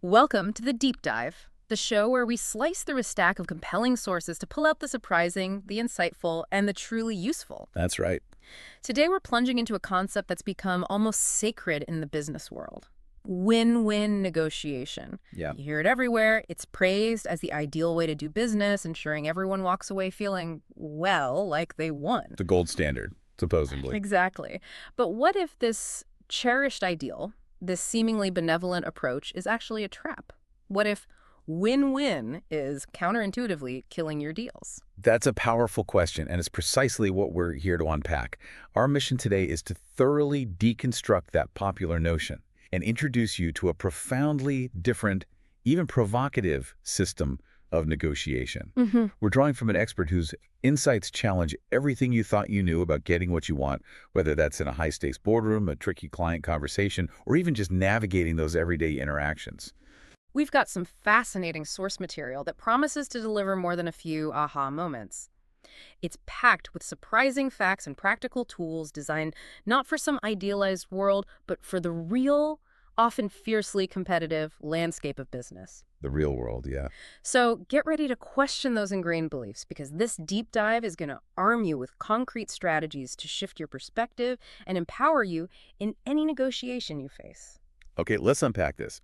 Welcome to the Deep Dive, the show where we slice through a stack of compelling sources to pull out the surprising, the insightful, and the truly useful. That's right. Today we're plunging into a concept that's become almost sacred in the business world. Win-win negotiation. Yeah. You hear it everywhere. It's praised as the ideal way to do business, ensuring everyone walks away feeling, well, like they won. The gold standard, supposedly. Exactly. But what if this cherished ideal, this seemingly benevolent approach, is actually a trap? What if win-win is counterintuitively killing your deals? That's a powerful question, and it's precisely what we're here to unpack. Our mission today is to thoroughly deconstruct that popular notion and introduce you to a profoundly different, even provocative system of negotiation. We're drawing from an expert whose insights challenge everything you thought you knew about getting what you want, whether that's in a high-stakes boardroom, a tricky client conversation, or even just navigating those everyday interactions. We've got some fascinating source material that promises to deliver more than a few aha moments. It's packed with surprising facts and practical tools designed not for some idealized world, but for the real, often fiercely competitive landscape of business. The real world, yeah. So get ready to question those ingrained beliefs, because this deep dive is going to arm you with concrete strategies to shift your perspective and empower you in any negotiation you face. Okay, let's unpack this.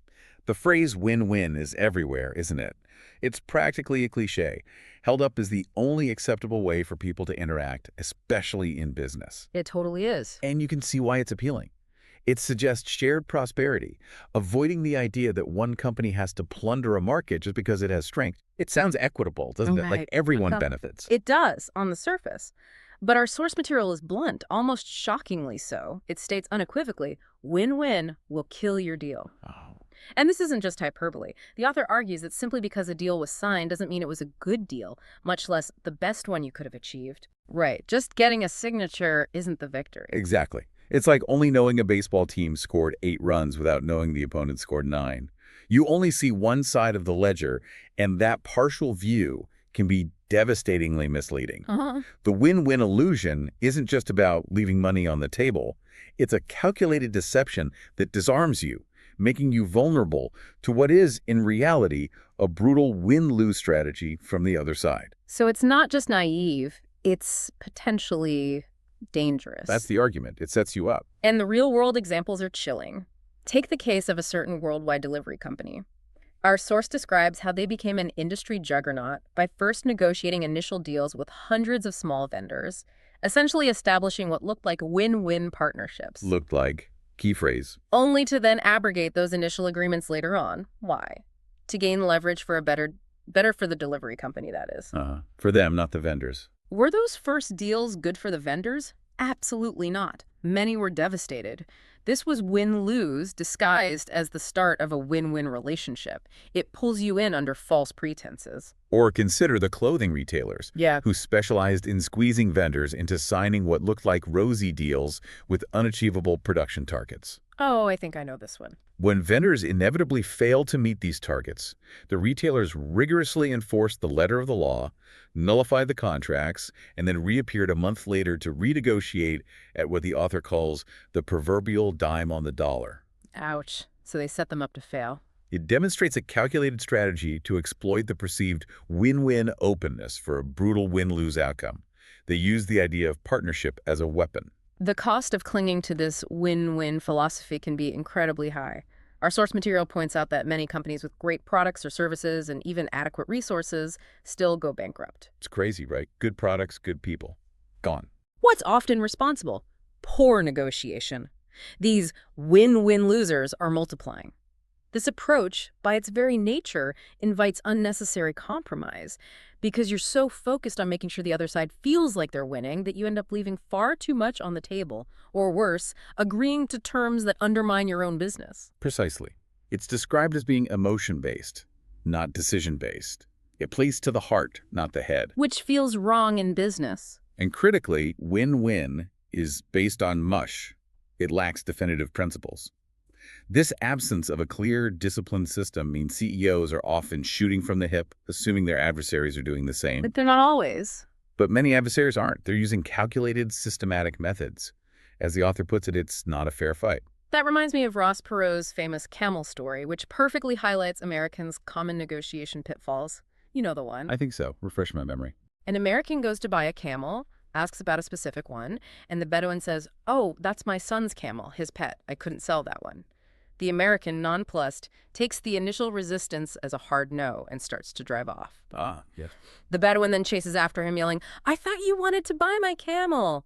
The phrase win-win is everywhere, isn't it? It's practically a cliche, held up as the only acceptable way for people to interact, especially in business. It totally is. And you can see why it's appealing. It suggests shared prosperity, avoiding the idea that one company has to plunder a market just because it has strength. It sounds equitable, doesn't it? Like Right. everyone benefits. It does, on the surface. But our source material is blunt, almost shockingly so. It states unequivocally, win-win will kill your deal. Oh, And this isn't just hyperbole. The author argues that simply because a deal was signed doesn't mean it was a good deal, much less the best one you could have achieved. Right. Just getting a signature isn't the victory. exactly. It's like only knowing a baseball team scored 8 runs without knowing the opponent scored 9. You only see one side of the ledger, and that partial view can be devastatingly misleading. The win-win illusion isn't just about leaving money on the table. It's a calculated deception that disarms you, making you vulnerable to what is, in reality, a brutal win-lose strategy from the other side. So it's not just naive, it's potentially dangerous. That's the argument. It sets you up. And the real-world examples are chilling. Take the case of a certain worldwide delivery company. Our source describes how they became an industry juggernaut by first negotiating initial deals with hundreds of small vendors, essentially establishing what looked like win-win partnerships. Looked like. Key phrase. Only to then abrogate those initial agreements later on. Why? To gain leverage for a better for the delivery company, that is. For them, not the vendors. Were those first deals good for the vendors? Absolutely not. Many were devastated. This was win-lose disguised as the start of a win-win relationship. It pulls you in under false pretenses. Or consider the clothing retailers, Yeah. who specialized in squeezing vendors into signing what looked like rosy deals with unachievable production targets. Oh, I think I know this one. When vendors inevitably failed to meet these targets, the retailers rigorously enforced the letter of the law, nullified the contracts, and then reappeared a month later to renegotiate at what the author calls the proverbial dime on the dollar. Ouch. So they set them up to fail. It demonstrates a calculated strategy to exploit the perceived win-win openness for a brutal win-lose outcome. They use the idea of partnership as a weapon. The cost of clinging to this win-win philosophy can be incredibly high. Our source material points out that many companies with great products or services and even adequate resources still go bankrupt. It's crazy, right? Good products, good people. Gone. What's often responsible? Poor negotiation. These win-win losers are multiplying. This approach, by its very nature, invites unnecessary compromise because you're so focused on making sure the other side feels like they're winning that you end up leaving far too much on the table, or worse, agreeing to terms that undermine your own business. Precisely. It's described as being emotion-based, not decision-based. It plays to the heart, not the head. Which feels wrong in business. And critically, win-win is based on mush. It lacks definitive principles. This absence of a clear, disciplined system means CEOs are often shooting from the hip, assuming their adversaries are doing the same. But they're not always. But many adversaries aren't. They're using calculated, systematic methods. As the author puts it, it's not a fair fight. That reminds me of Ross Perot's famous camel story, which perfectly highlights Americans' common negotiation pitfalls. You know the one. I think so. Refresh my memory. An American goes to buy a camel, asks about a specific one, and the Bedouin says, "Oh, that's my son's camel, his pet. I couldn't sell that one." The American, nonplussed, takes the initial resistance as a hard no and starts to drive off. Ah, yes. The Bedouin then chases after him, yelling, "I thought you wanted to buy my camel."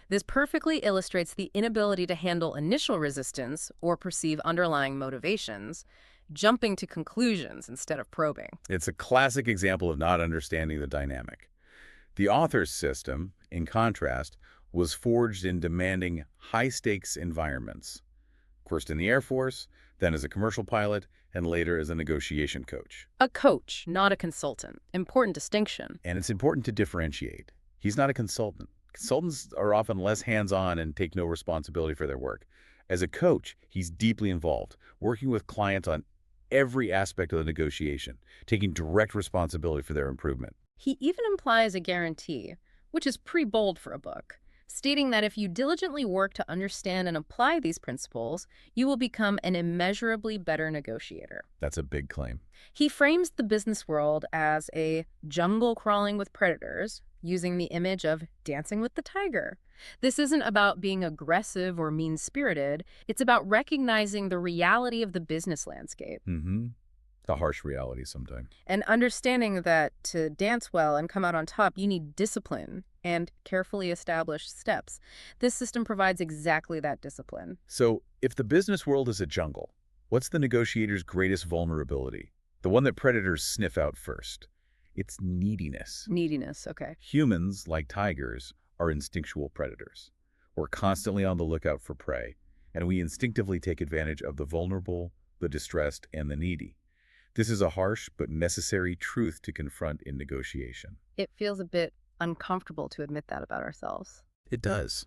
This perfectly illustrates the inability to handle initial resistance or perceive underlying motivations, jumping to conclusions instead of probing. It's a classic example of not understanding the dynamic. The author's system, in contrast, was forged in demanding high-stakes environments. First in the Air Force, then as a commercial pilot, and later as a negotiation coach. A coach, not a consultant. Important distinction. And it's important to differentiate. He's not a consultant. Consultants are often less hands-on and take no responsibility for their work. As a coach, he's deeply involved, working with clients on every aspect of the negotiation, taking direct responsibility for their improvement. He even implies a guarantee, which is pretty bold for a book, stating that if you diligently work to understand and apply these principles, you will become an immeasurably better negotiator. That's a big claim. He frames the business world as a jungle crawling with predators, using the image of dancing with the tiger. This isn't about being aggressive or mean-spirited. It's about recognizing the reality of the business landscape. It's a harsh reality sometimes. And understanding that to dance well and come out on top, you need discipline and carefully established steps. This system provides exactly that discipline. So, if the business world is a jungle, what's the negotiator's greatest vulnerability? The one that predators sniff out first. It's neediness. Neediness, okay. Humans, like tigers, are instinctual predators. We're constantly on the lookout for prey, and we instinctively take advantage of the vulnerable, the distressed, and the needy. This is a harsh but necessary truth to confront in negotiation. It feels a bit uncomfortable to admit that about ourselves. It does.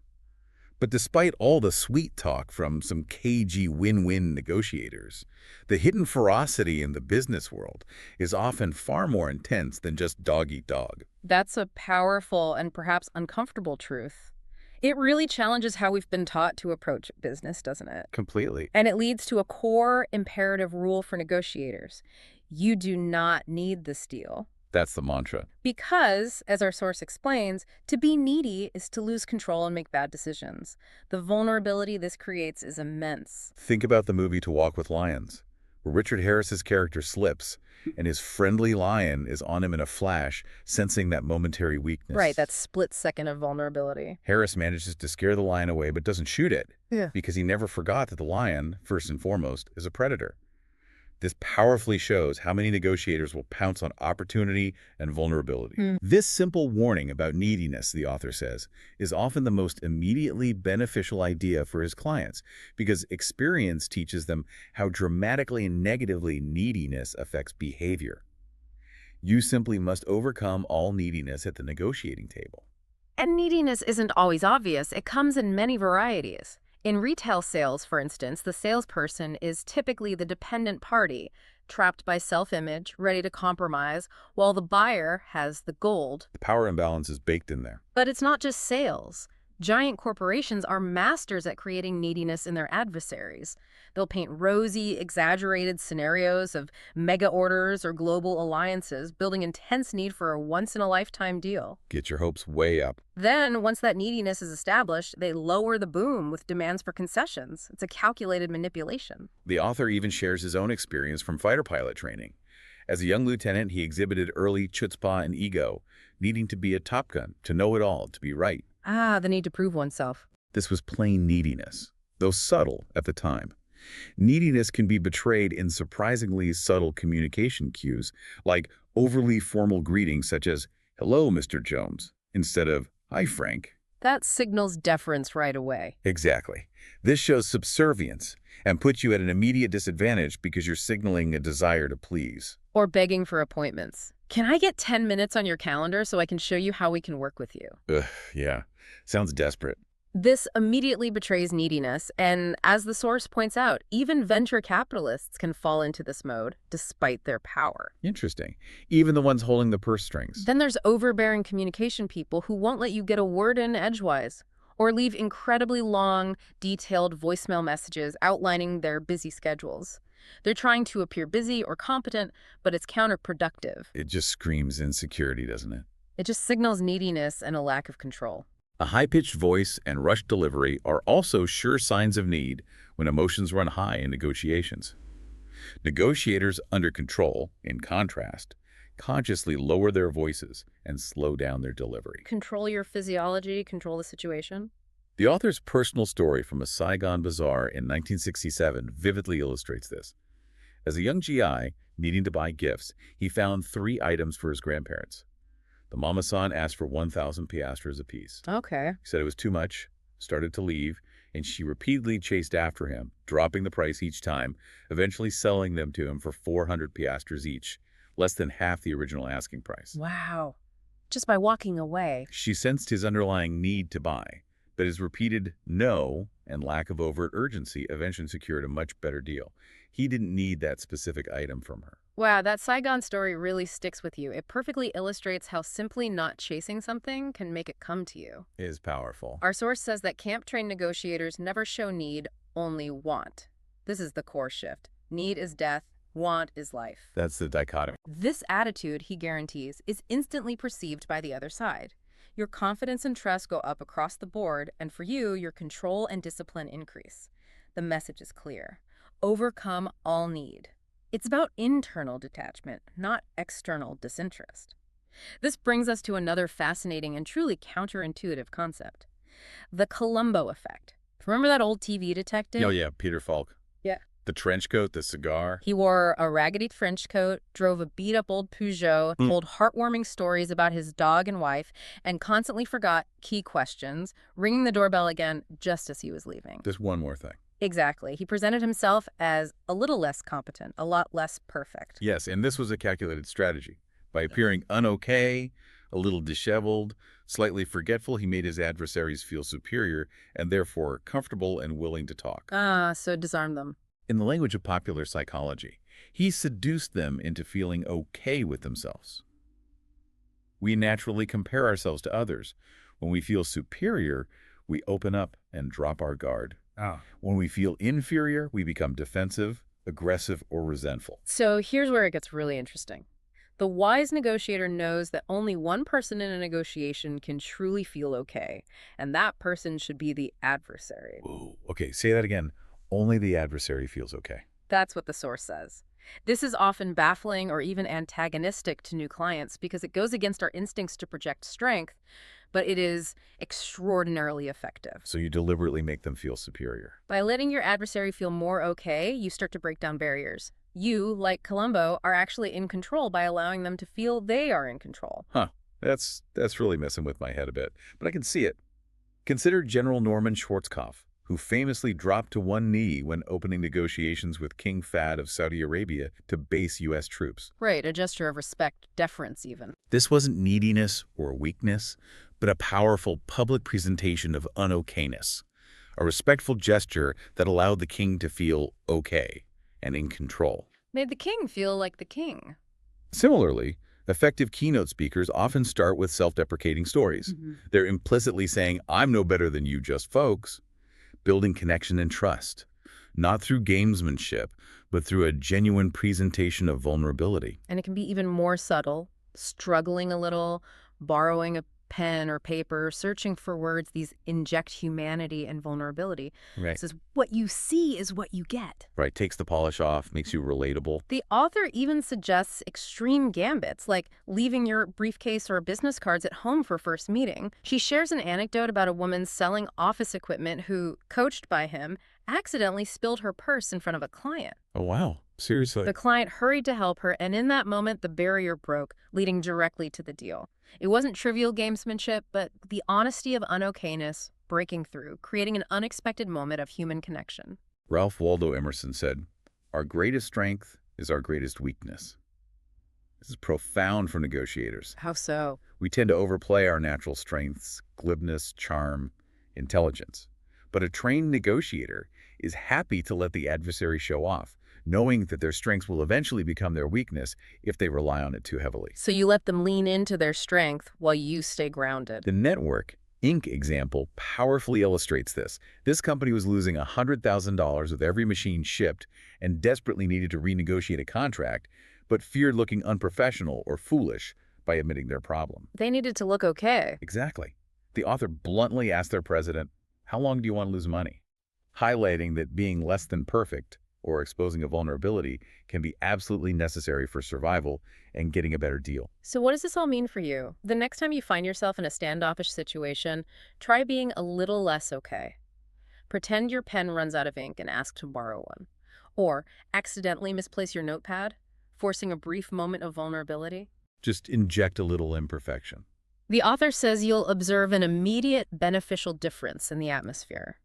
But despite all the sweet talk from some cagey win-win negotiators, the hidden ferocity in the business world is often far more intense than just dog-eat-dog. That's a powerful and perhaps uncomfortable truth. It really challenges how we've been taught to approach business, doesn't it? Completely. And it leads to a core imperative rule for negotiators. You do not need this deal. That's the mantra. Because, as our source explains, to be needy is to lose control and make bad decisions. The vulnerability this creates is immense. Think about the movie To Walk with Lions, where Richard Harris's character slips, and his friendly lion is on him in a flash, sensing that momentary weakness. Right, that split second of vulnerability. Harris manages to scare the lion away but doesn't shoot it, Yeah. because he never forgot that the lion, first and foremost, is a predator. This powerfully shows how many negotiators will pounce on opportunity and vulnerability. This simple warning about neediness, the author says, is often the most immediately beneficial idea for his clients because experience teaches them how dramatically and negatively neediness affects behavior. You simply must overcome all neediness at the negotiating table. And neediness isn't always obvious. It comes in many varieties. In retail sales, for instance, the salesperson is typically the dependent party, trapped by self-image, ready to compromise, while the buyer has the gold. The power imbalance is baked in there. But it's not just sales. Giant corporations are masters at creating neediness in their adversaries. They'll paint rosy, exaggerated scenarios of mega orders or global alliances, building intense need for a once-in-a-lifetime deal. Get your hopes way up. Then, once that neediness is established, they lower the boom with demands for concessions. It's a calculated manipulation. The author even shares his own experience from fighter pilot training. As a young lieutenant, he exhibited early chutzpah and ego, needing to be a Top Gun, to know it all, to be right. Ah, the need to prove oneself. This was plain neediness, though subtle at the time. Neediness can be betrayed in surprisingly subtle communication cues, like overly formal greetings such as, "Hello, Mr. Jones," instead of, "Hi, Frank." That signals deference right away. Exactly. This shows subservience and puts you at an immediate disadvantage because you're signaling a desire to please. Or begging for appointments. Can I get 10 minutes on your calendar so I can show you how we can work with you? Ugh, yeah. Sounds desperate. This immediately betrays neediness, and as the source points out, even venture capitalists can fall into this mode, despite their power. Interesting. Even the ones holding the purse strings. Then there's overbearing communication people who won't let you get a word in edgewise, or leave incredibly long, detailed voicemail messages outlining their busy schedules. They're trying to appear busy or competent, but it's counterproductive. It just screams insecurity, doesn't it? It just signals neediness and a lack of control. A high-pitched voice and rushed delivery are also sure signs of need when emotions run high in negotiations. Negotiators under control, in contrast, consciously lower their voices and slow down their delivery. Control your physiology, control the situation. The author's personal story from a Saigon bazaar in 1967 vividly illustrates this. As a young GI needing to buy gifts, he found 3 items for his grandparents. The mama-san asked for 1,000 piastres apiece. Okay. He said it was too much, started to leave, and she repeatedly chased after him, dropping the price each time, eventually selling them to him for 400 piastres each, less than half the original asking price. Wow. Just by walking away. She sensed his underlying need to buy, but his repeated no and lack of overt urgency eventually secured a much better deal. He didn't need that specific item from her. Wow, that Saigon story really sticks with you. It perfectly illustrates how simply not chasing something can make it come to you. It is powerful. Our source says that camp-trained negotiators never show need, only want. This is the core shift. Need is death, want is life. That's the dichotomy. This attitude, he guarantees, is instantly perceived by the other side. Your confidence and trust go up across the board, and for you, your control and discipline increase. The message is clear. Overcome all need. It's about internal detachment, not external disinterest. This brings us to another fascinating and truly counterintuitive concept. The Columbo effect. Remember that old TV detective? Oh yeah, Peter Falk. Yeah. The trench coat, the cigar. He wore a raggedy trench coat, drove a beat-up old Peugeot, told heartwarming stories about his dog and wife, and constantly forgot key questions, ringing the doorbell again just as he was leaving. Just one more thing. Exactly. He presented himself as a little less competent, a lot less perfect. Yes, and this was a calculated strategy. By appearing un-okay, a little disheveled, slightly forgetful, he made his adversaries feel superior and therefore comfortable and willing to talk. So disarm them. In the language of popular psychology, he seduced them into feeling okay with themselves. We naturally compare ourselves to others. When we feel superior, we open up and drop our guard. When we feel inferior, we become defensive, aggressive, or resentful. So here's where it gets really interesting. The wise negotiator knows that only one person in a negotiation can truly feel okay, and that person should be the adversary. Ooh, okay, say that again. Only the adversary feels okay. That's what the source says. This is often baffling or even antagonistic to new clients because it goes against our instincts to project strength, but it is extraordinarily effective. So you deliberately make them feel superior. By letting your adversary feel more okay, you start to break down barriers. You, like Columbo, are actually in control by allowing them to feel they are in control. That's really messing with my head a bit, but I can see it. Consider General Norman Schwarzkopf, who famously dropped to one knee when opening negotiations with King Fahd of Saudi Arabia to base U.S. troops. Right, a gesture of respect, deference even. This wasn't neediness or weakness, but a powerful public presentation of unokayness, a respectful gesture that allowed the king to feel okay and in control. Made the king feel like the king. Similarly, effective keynote speakers often start with self-deprecating stories. They're implicitly saying, I'm no better than you just folks, building connection and trust, not through gamesmanship, but through a genuine presentation of vulnerability. And it can be even more subtle, struggling a little, borrowing a pen or paper, searching for words, these inject humanity and vulnerability. Right. This is what you see is what you get. Right, takes the polish off, makes you relatable. The author even suggests extreme gambits, like leaving your briefcase or business cards at home for first meeting. She shares an anecdote about a woman selling office equipment who, coached by him, accidentally spilled her purse in front of a client. Oh, wow. Seriously. The client hurried to help her, and in that moment, the barrier broke, leading directly to the deal. It wasn't trivial gamesmanship, but the honesty of unokayness breaking through, creating an unexpected moment of human connection. Ralph Waldo Emerson said, "Our greatest strength is our greatest weakness." This is profound for negotiators. How so? We tend to overplay our natural strengths, glibness, charm, intelligence. But a trained negotiator is happy to let the adversary show off, knowing that their strengths will eventually become their weakness if they rely on it too heavily. So you let them lean into their strength while you stay grounded. The network Inc. example powerfully illustrates this. This company was losing $100,000 with every machine shipped and desperately needed to renegotiate a contract, but feared looking unprofessional or foolish by admitting their problem. They needed to look okay. Exactly. The author bluntly asked their president, "How long do you want to lose money?" Highlighting that being less than perfect or exposing a vulnerability can be absolutely necessary for survival and getting a better deal. So what does this all mean for you? The next time you find yourself in a standoffish situation, try being a little less okay. Pretend your pen runs out of ink and ask to borrow one. Or accidentally misplace your notepad, forcing a brief moment of vulnerability. Just inject a little imperfection. The author says you'll observe an immediate beneficial difference in the atmosphere.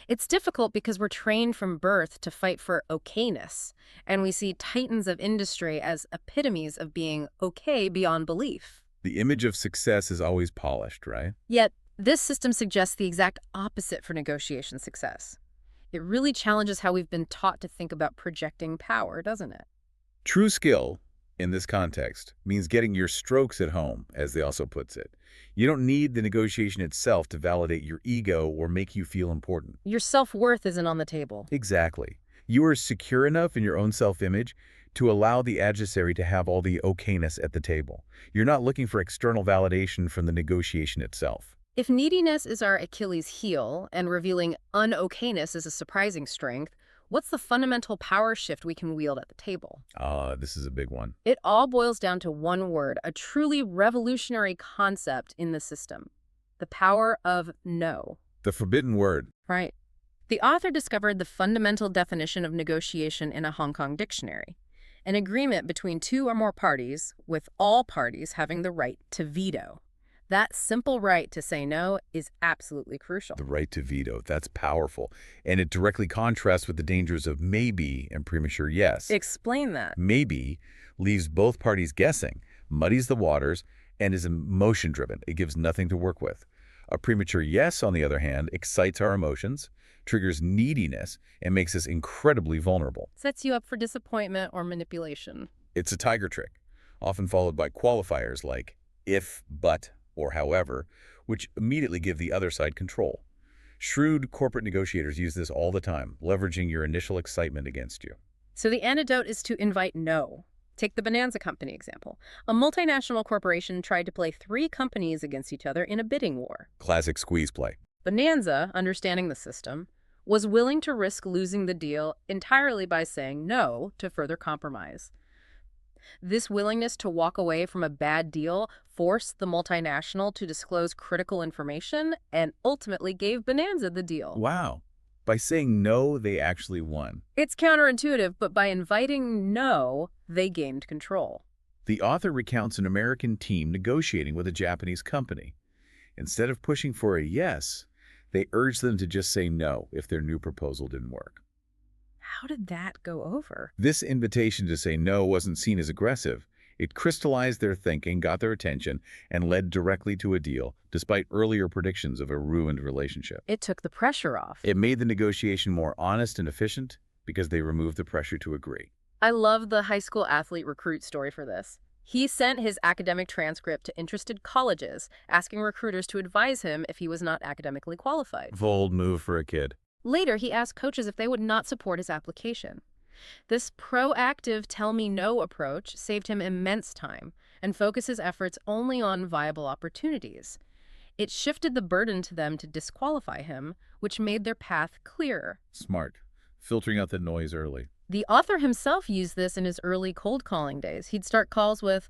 It's difficult because we're trained from birth to fight for okayness, and we see titans of industry as epitomes of being okay beyond belief. The image of success is always polished, right? Yet, this system suggests the exact opposite for negotiation success. It really challenges how we've been taught to think about projecting power, doesn't it? True skill, in this context, means getting your strokes at home, as they also puts it. You don't need the negotiation itself to validate your ego or make you feel important. Your self-worth isn't on the table. Exactly. You are secure enough in your own self-image to allow the adversary to have all the okayness at the table. You're not looking for external validation from the negotiation itself. If neediness is our Achilles heel and revealing un-okayness is a surprising strength, what's the fundamental power shift we can wield at the table? This is a big one. It all boils down to one word, a truly revolutionary concept in the system: the power of no. The forbidden word. Right. The author discovered the fundamental definition of negotiation in a Hong Kong dictionary: an agreement between two or more parties, with all parties having the right to veto. That simple right to say no is absolutely crucial. The right to veto. That's powerful. And it directly contrasts with the dangers of maybe and premature yes. Explain that. Maybe leaves both parties guessing, muddies the waters, and is emotion-driven. It gives nothing to work with. A premature yes, on the other hand, excites our emotions, triggers neediness, and makes us incredibly vulnerable. Sets you up for disappointment or manipulation. It's a tiger trick, often followed by qualifiers like if, but, or however, which immediately give the other side control. Shrewd corporate negotiators use this all the time, leveraging your initial excitement against you. So the antidote is to invite no. Take the Bonanza Company example. A multinational corporation tried to play 3 companies against each other in a bidding war. Classic squeeze play. Bonanza, understanding the system, was willing to risk losing the deal entirely by saying no to further compromise. This willingness to walk away from a bad deal forced the multinational to disclose critical information and ultimately gave Bonanza the deal. Wow. By saying no, they actually won. It's counterintuitive, but by inviting no, they gained control. The author recounts an American team negotiating with a Japanese company. Instead of pushing for a yes, they urged them to just say no if their new proposal didn't work. How did that go over? This invitation to say no wasn't seen as aggressive. It crystallized their thinking, got their attention, and led directly to a deal, despite earlier predictions of a ruined relationship. It took the pressure off. It made the negotiation more honest and efficient because they removed the pressure to agree. I love the high school athlete recruit story for this. He sent his academic transcript to interested colleges, asking recruiters to advise him if he was not academically qualified. Bold move for a kid. Later, he asked coaches if they would not support his application. This proactive tell me no approach saved him immense time and focused his efforts only on viable opportunities. It shifted the burden to them to disqualify him, which made their path clearer. Smart. Filtering out the noise early. The author himself used this in his early cold calling days. He'd start calls with,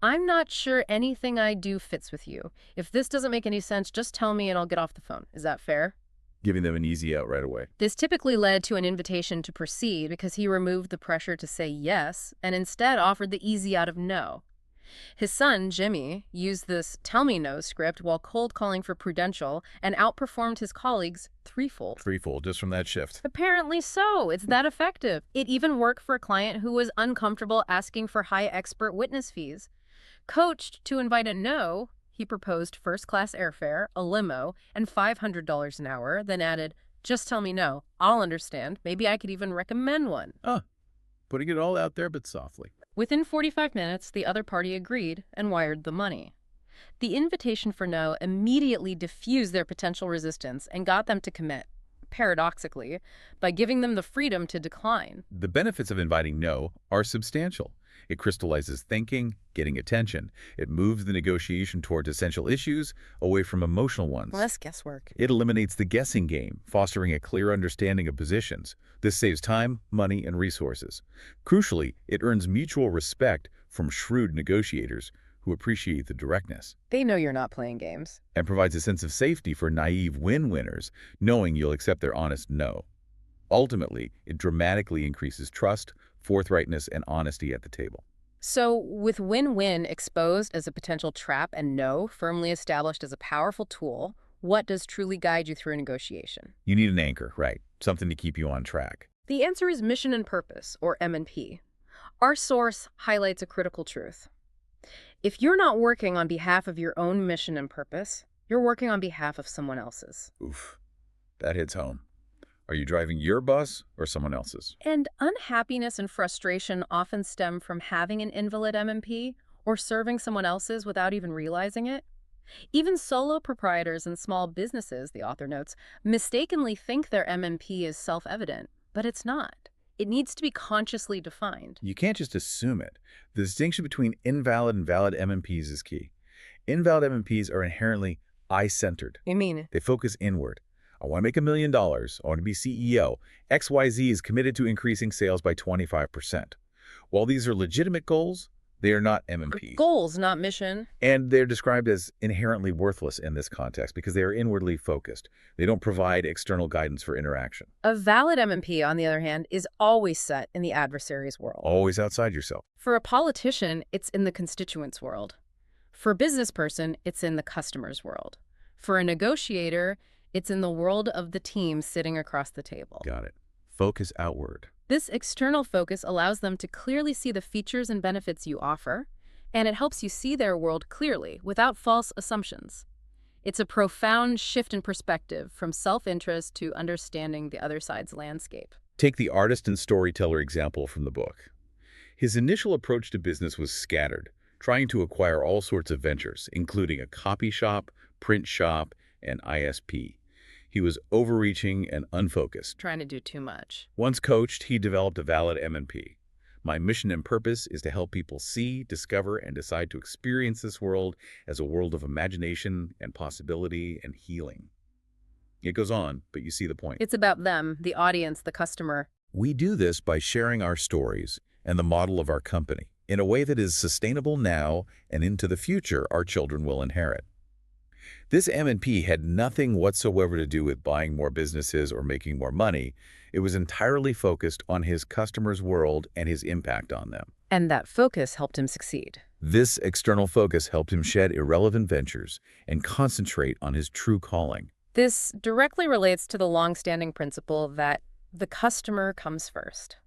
"I'm not sure anything I do fits with you. If this doesn't make any sense, just tell me and I'll get off the phone. Is that fair?" Giving them an easy out right away. This typically led to an invitation to proceed because he removed the pressure to say yes and instead offered the easy out of no. His son, Jimmy, used this tell me no script while cold calling for Prudential and outperformed his colleagues threefold. Threefold, just from that shift. Apparently so. It's that effective. It even worked for a client who was uncomfortable asking for high expert witness fees. Coached to invite a no, he proposed first-class airfare, a limo, and $500 an hour, then added, "Just tell me no. I'll understand. Maybe I could even recommend one." Putting it all out there, but softly. Within 45 minutes, the other party agreed and wired the money. The invitation for no immediately diffused their potential resistance and got them to commit, paradoxically, by giving them the freedom to decline. The benefits of inviting no are substantial. It crystallizes thinking, getting attention. It moves the negotiation towards essential issues away from emotional ones. Less guesswork. It eliminates the guessing game, fostering a clear understanding of positions. This saves time, money, and resources. Crucially, it earns mutual respect from shrewd negotiators who appreciate the directness, They know you're not playing games. and provides a sense of safety for naive win-winners, knowing you'll accept their honest no. Ultimately, it dramatically increases trust, forthrightness, and honesty at the table. So, with win-win exposed as a potential trap and no firmly established as a powerful tool, what does truly guide you through a negotiation? You need an anchor, right? Something to keep you on track. The answer is mission and purpose, or M&P. Our source highlights a critical truth. If you're not working on behalf of your own mission and purpose, you're working on behalf of someone else's. Oof, that hits home. Are you driving your bus or someone else's? And unhappiness and frustration often stem from having an invalid M&P or serving someone else's without even realizing it. Even solo proprietors and small businesses, the author notes, mistakenly think their M&P is self-evident, but it's not. It needs to be consciously defined. You can't just assume it. The distinction between invalid and valid MMPs is key. Invalid MMPs are inherently I-centered. You mean? They focus inward. I want to make $1 million. I want to be CEO. XYZ is committed to increasing sales by 25%. While these are legitimate goals, they are not MMPs. Goals, not mission. And they're described as inherently worthless in this context because they are inwardly focused. They don't provide external guidance for interaction. A valid M&P, on the other hand, is always set in the adversary's world. Always outside yourself. For a politician, it's in the constituent's world. For a business person, it's in the customer's world. For a negotiator, it's in the world of the team sitting across the table. Got it. Focus outward. This external focus allows them to clearly see the features and benefits you offer, and it helps you see their world clearly without false assumptions. It's a profound shift in perspective from self-interest to understanding the other side's landscape. Take the artist and storyteller example from the book. His initial approach to business was scattered, trying to acquire all sorts of ventures, including a copy shop, print shop, and ISP. He was overreaching and unfocused. Trying to do too much. Once coached, he developed a valid M&P. My mission and purpose is to help people see, discover, and decide to experience this world as a world of imagination and possibility and healing. It goes on, but you see the point. It's about them, the audience, the customer. We do this by sharing our stories and the model of our company in a way that is sustainable now and into the future our children will inherit. This M&P had nothing whatsoever to do with buying more businesses or making more money. It was entirely focused on his customers' world and his impact on them. And that focus helped him succeed. This external focus helped him shed irrelevant ventures and concentrate on his true calling. This directly relates to the long-standing principle that the customer comes first.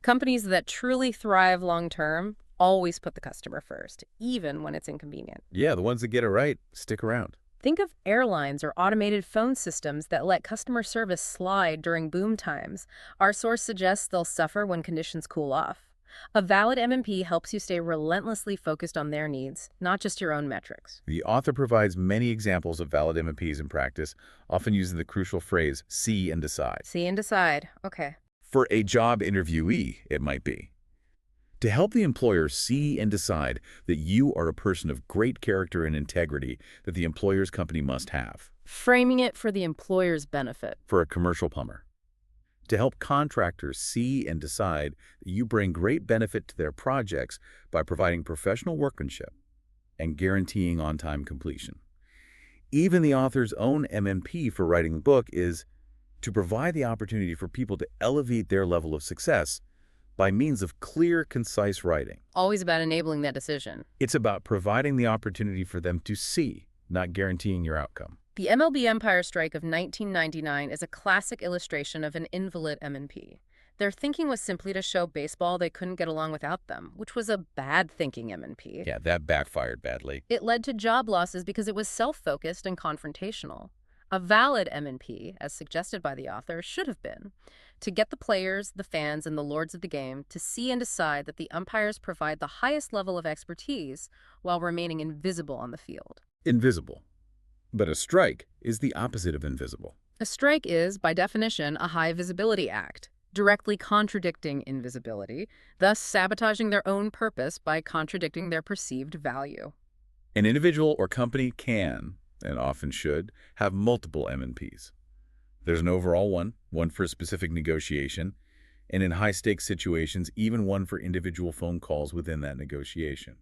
Companies that truly thrive long-term always put the customer first, even when it's inconvenient. Yeah, the ones that get it right stick around. Think of airlines or automated phone systems that let customer service slide during boom times. Our source suggests they'll suffer when conditions cool off. A valid M&P helps you stay relentlessly focused on their needs, not just your own metrics. The author provides many examples of valid M&Ps in practice, often using the crucial phrase, see and decide. See and decide. Okay. For a job interviewee, it might be to help the employer see and decide that you are a person of great character and integrity that the employer's company must have. Framing it for the employer's benefit. For a commercial plumber, to help contractors see and decide that you bring great benefit to their projects by providing professional workmanship and guaranteeing on-time completion. Even the author's own M&P for writing the book is to provide the opportunity for people to elevate their level of success by means of clear, concise writing. Always about enabling that decision. It's about providing the opportunity for them to see, not guaranteeing your outcome. The MLB Empire Strike of 1999 is a classic illustration of an invalid M&P. Their thinking was simply to show baseball they couldn't get along without them, which was a bad thinking M&P. Yeah, that backfired badly. It led to job losses because it was self-focused and confrontational. A valid M&P, as suggested by the author, should have been to get the players, the fans, and the lords of the game to see and decide that the umpires provide the highest level of expertise while remaining invisible on the field. Invisible. But a strike is the opposite of invisible. A strike is, by definition, a high visibility act, directly contradicting invisibility, thus sabotaging their own purpose by contradicting their perceived value. An individual or company can, and often should, have multiple M&Ps. There's an overall one for a specific negotiation, and in high-stakes situations, even one for individual phone calls within that negotiation.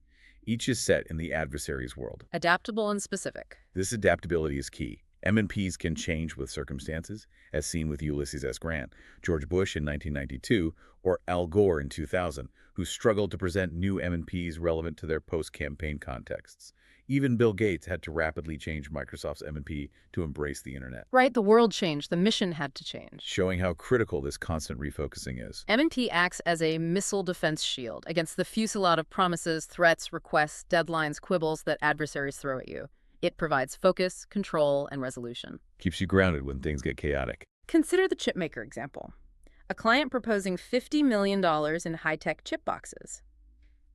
Each is set in the adversary's world. Adaptable and specific. This adaptability is key. M&Ps can change with circumstances, as seen with Ulysses S. Grant, George Bush in 1992, or Al Gore in 2000, who struggled to present new M&Ps relevant to their post-campaign contexts. Even Bill Gates had to rapidly change Microsoft's M&P to embrace the internet. Right, the world changed, the mission had to change. Showing how critical this constant refocusing is. M&P acts as a missile defense shield against the fusillade of promises, threats, requests, deadlines, quibbles that adversaries throw at you. It provides focus, control, and resolution. Keeps you grounded when things get chaotic. Consider the chipmaker example. A client proposing $50 million in high-tech chip boxes.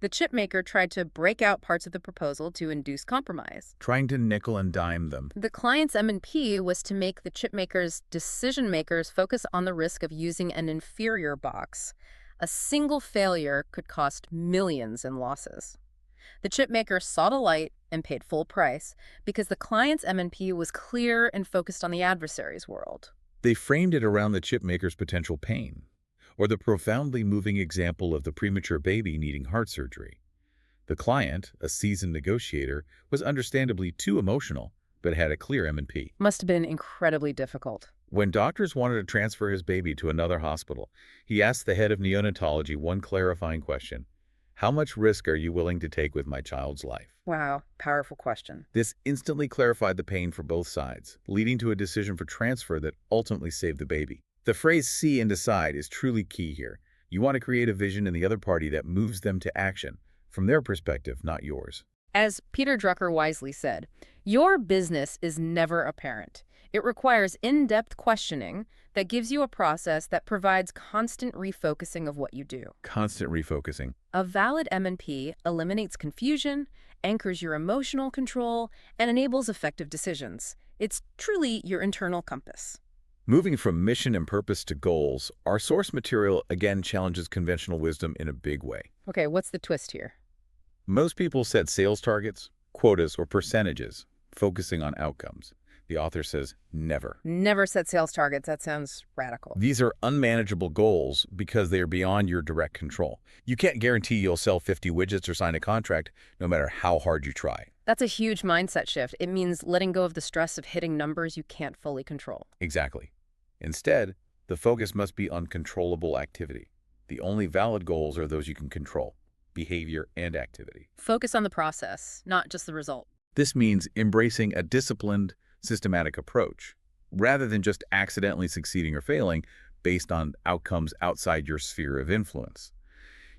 The chipmaker tried to break out parts of the proposal to induce compromise. Trying to nickel and dime them. The client's M&P was to make the chipmaker's decision-makers focus on the risk of using an inferior box. A single failure could cost millions in losses. The chipmaker saw the light and paid full price because the client's M&P was clear and focused on the adversary's world. They framed it around the chipmaker's potential pain, or the profoundly moving example of the premature baby needing heart surgery. The client, a seasoned negotiator, was understandably too emotional, but had a clear M&P. Must have been incredibly difficult. When doctors wanted to transfer his baby to another hospital, he asked the head of neonatology one clarifying question: "How much risk are you willing to take with my child's life?" Wow, powerful question. This instantly clarified the pain for both sides, leading to a decision for transfer that ultimately saved the baby. The phrase "see and decide" is truly key here. You want to create a vision in the other party that moves them to action, from their perspective, not yours. As Peter Drucker wisely said, your business is never apparent. It requires in-depth questioning that gives you a process that provides constant refocusing of what you do. Constant refocusing. A valid M&P eliminates confusion, anchors your emotional control, and enables effective decisions. It's truly your internal compass. Moving from mission and purpose to goals, our source material again challenges conventional wisdom in a big way. Okay, what's the twist here? Most people set sales targets, quotas, or percentages, focusing on outcomes. The author says never. Never set sales targets. That sounds radical. These are unmanageable goals because they are beyond your direct control. You can't guarantee you'll sell 50 widgets or sign a contract, no matter how hard you try. That's a huge mindset shift. It means letting go of the stress of hitting numbers you can't fully control. Exactly. Instead, the focus must be on controllable activity. The only valid goals are those you can control: behavior and activity. Focus on the process, not just the result. This means embracing a disciplined, systematic approach, rather than just accidentally succeeding or failing based on outcomes outside your sphere of influence.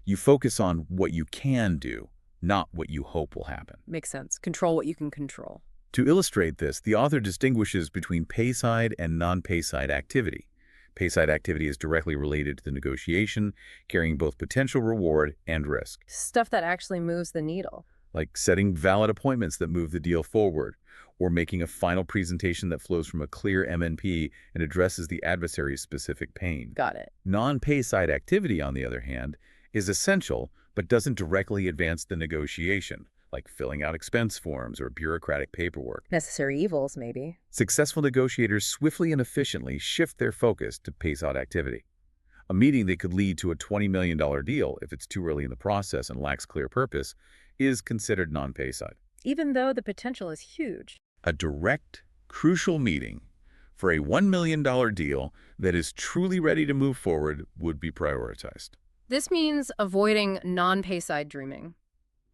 You focus on what you can do, not what you hope will happen. Makes sense. Control what you can control. To illustrate this, the author distinguishes between pay-side and non-pay-side activity. Pay-side activity is directly related to the negotiation, carrying both potential reward and risk. Stuff that actually moves the needle. Like setting valid appointments that move the deal forward, or making a final presentation that flows from a clear M&P and addresses the adversary's specific pain. Got it. Non-pay-side activity, on the other hand, is essential but doesn't directly advance the negotiation, like filling out expense forms or bureaucratic paperwork. Necessary evils, maybe. Successful negotiators swiftly and efficiently shift their focus to pay-side activity. A meeting that could lead to a $20 million deal, if it's too early in the process and lacks clear purpose, is considered non-pay-side. Even though the potential is huge. A direct, crucial meeting for a $1 million deal that is truly ready to move forward would be prioritized. This means avoiding non-pay-side dreaming,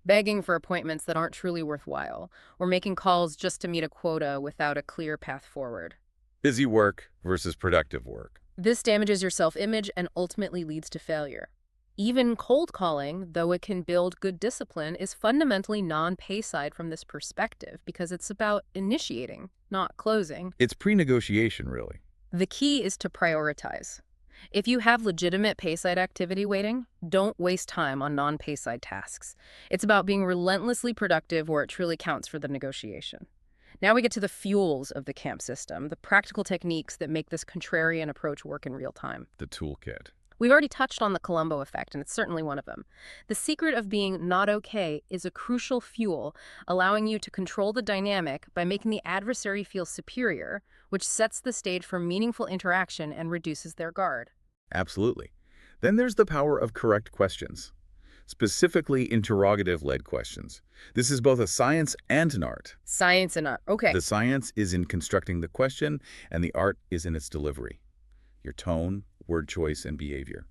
begging for appointments that aren't truly worthwhile, or making calls just to meet a quota without a clear path forward. Busy work versus productive work. This damages your self-image and ultimately leads to failure. Even cold calling, though it can build good discipline, is fundamentally non-pay-side from this perspective because it's about initiating, not closing. It's pre-negotiation, really. The key is to prioritize. If you have legitimate payside activity waiting, don't waste time on non-payside tasks. It's about being relentlessly productive where it truly counts for the negotiation. Now we get to the fuels of the camp system, the practical techniques that make this contrarian approach work in real time. The toolkit. We've already touched on the Columbo effect, and it's certainly one of them. The secret of being not okay is a crucial fuel, allowing you to control the dynamic by making the adversary feel superior, which sets the stage for meaningful interaction and reduces their guard. Absolutely. Then there's the power of correct questions, specifically interrogative-led questions. This is both a science and an art. Science and art. Okay. The science is in constructing the question, and the art is in its delivery. Your tone, word choice, and behavior.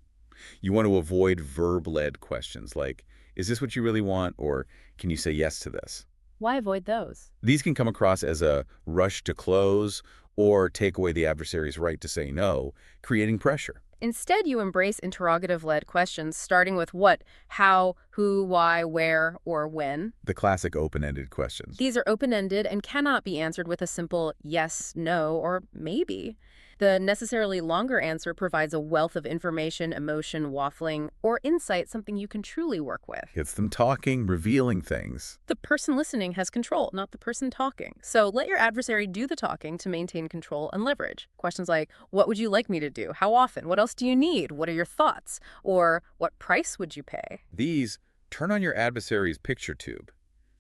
You want to avoid verb-led questions like, is this what you really want, or can you say yes to this? Why avoid those? These can come across as a rush to close or take away the adversary's right to say no, creating pressure. Instead, you embrace interrogative-led questions, starting with what, how, who, why, where, or when. The classic open-ended questions. These are open-ended and cannot be answered with a simple yes, no, or maybe. The necessarily longer answer provides a wealth of information, emotion, waffling, or insight, something you can truly work with. Gets them talking, revealing things. The person listening has control, not the person talking. So let your adversary do the talking to maintain control and leverage. Questions like, what would you like me to do? How often? What else do you need? What are your thoughts? Or what price would you pay? These turn on your adversary's picture tube,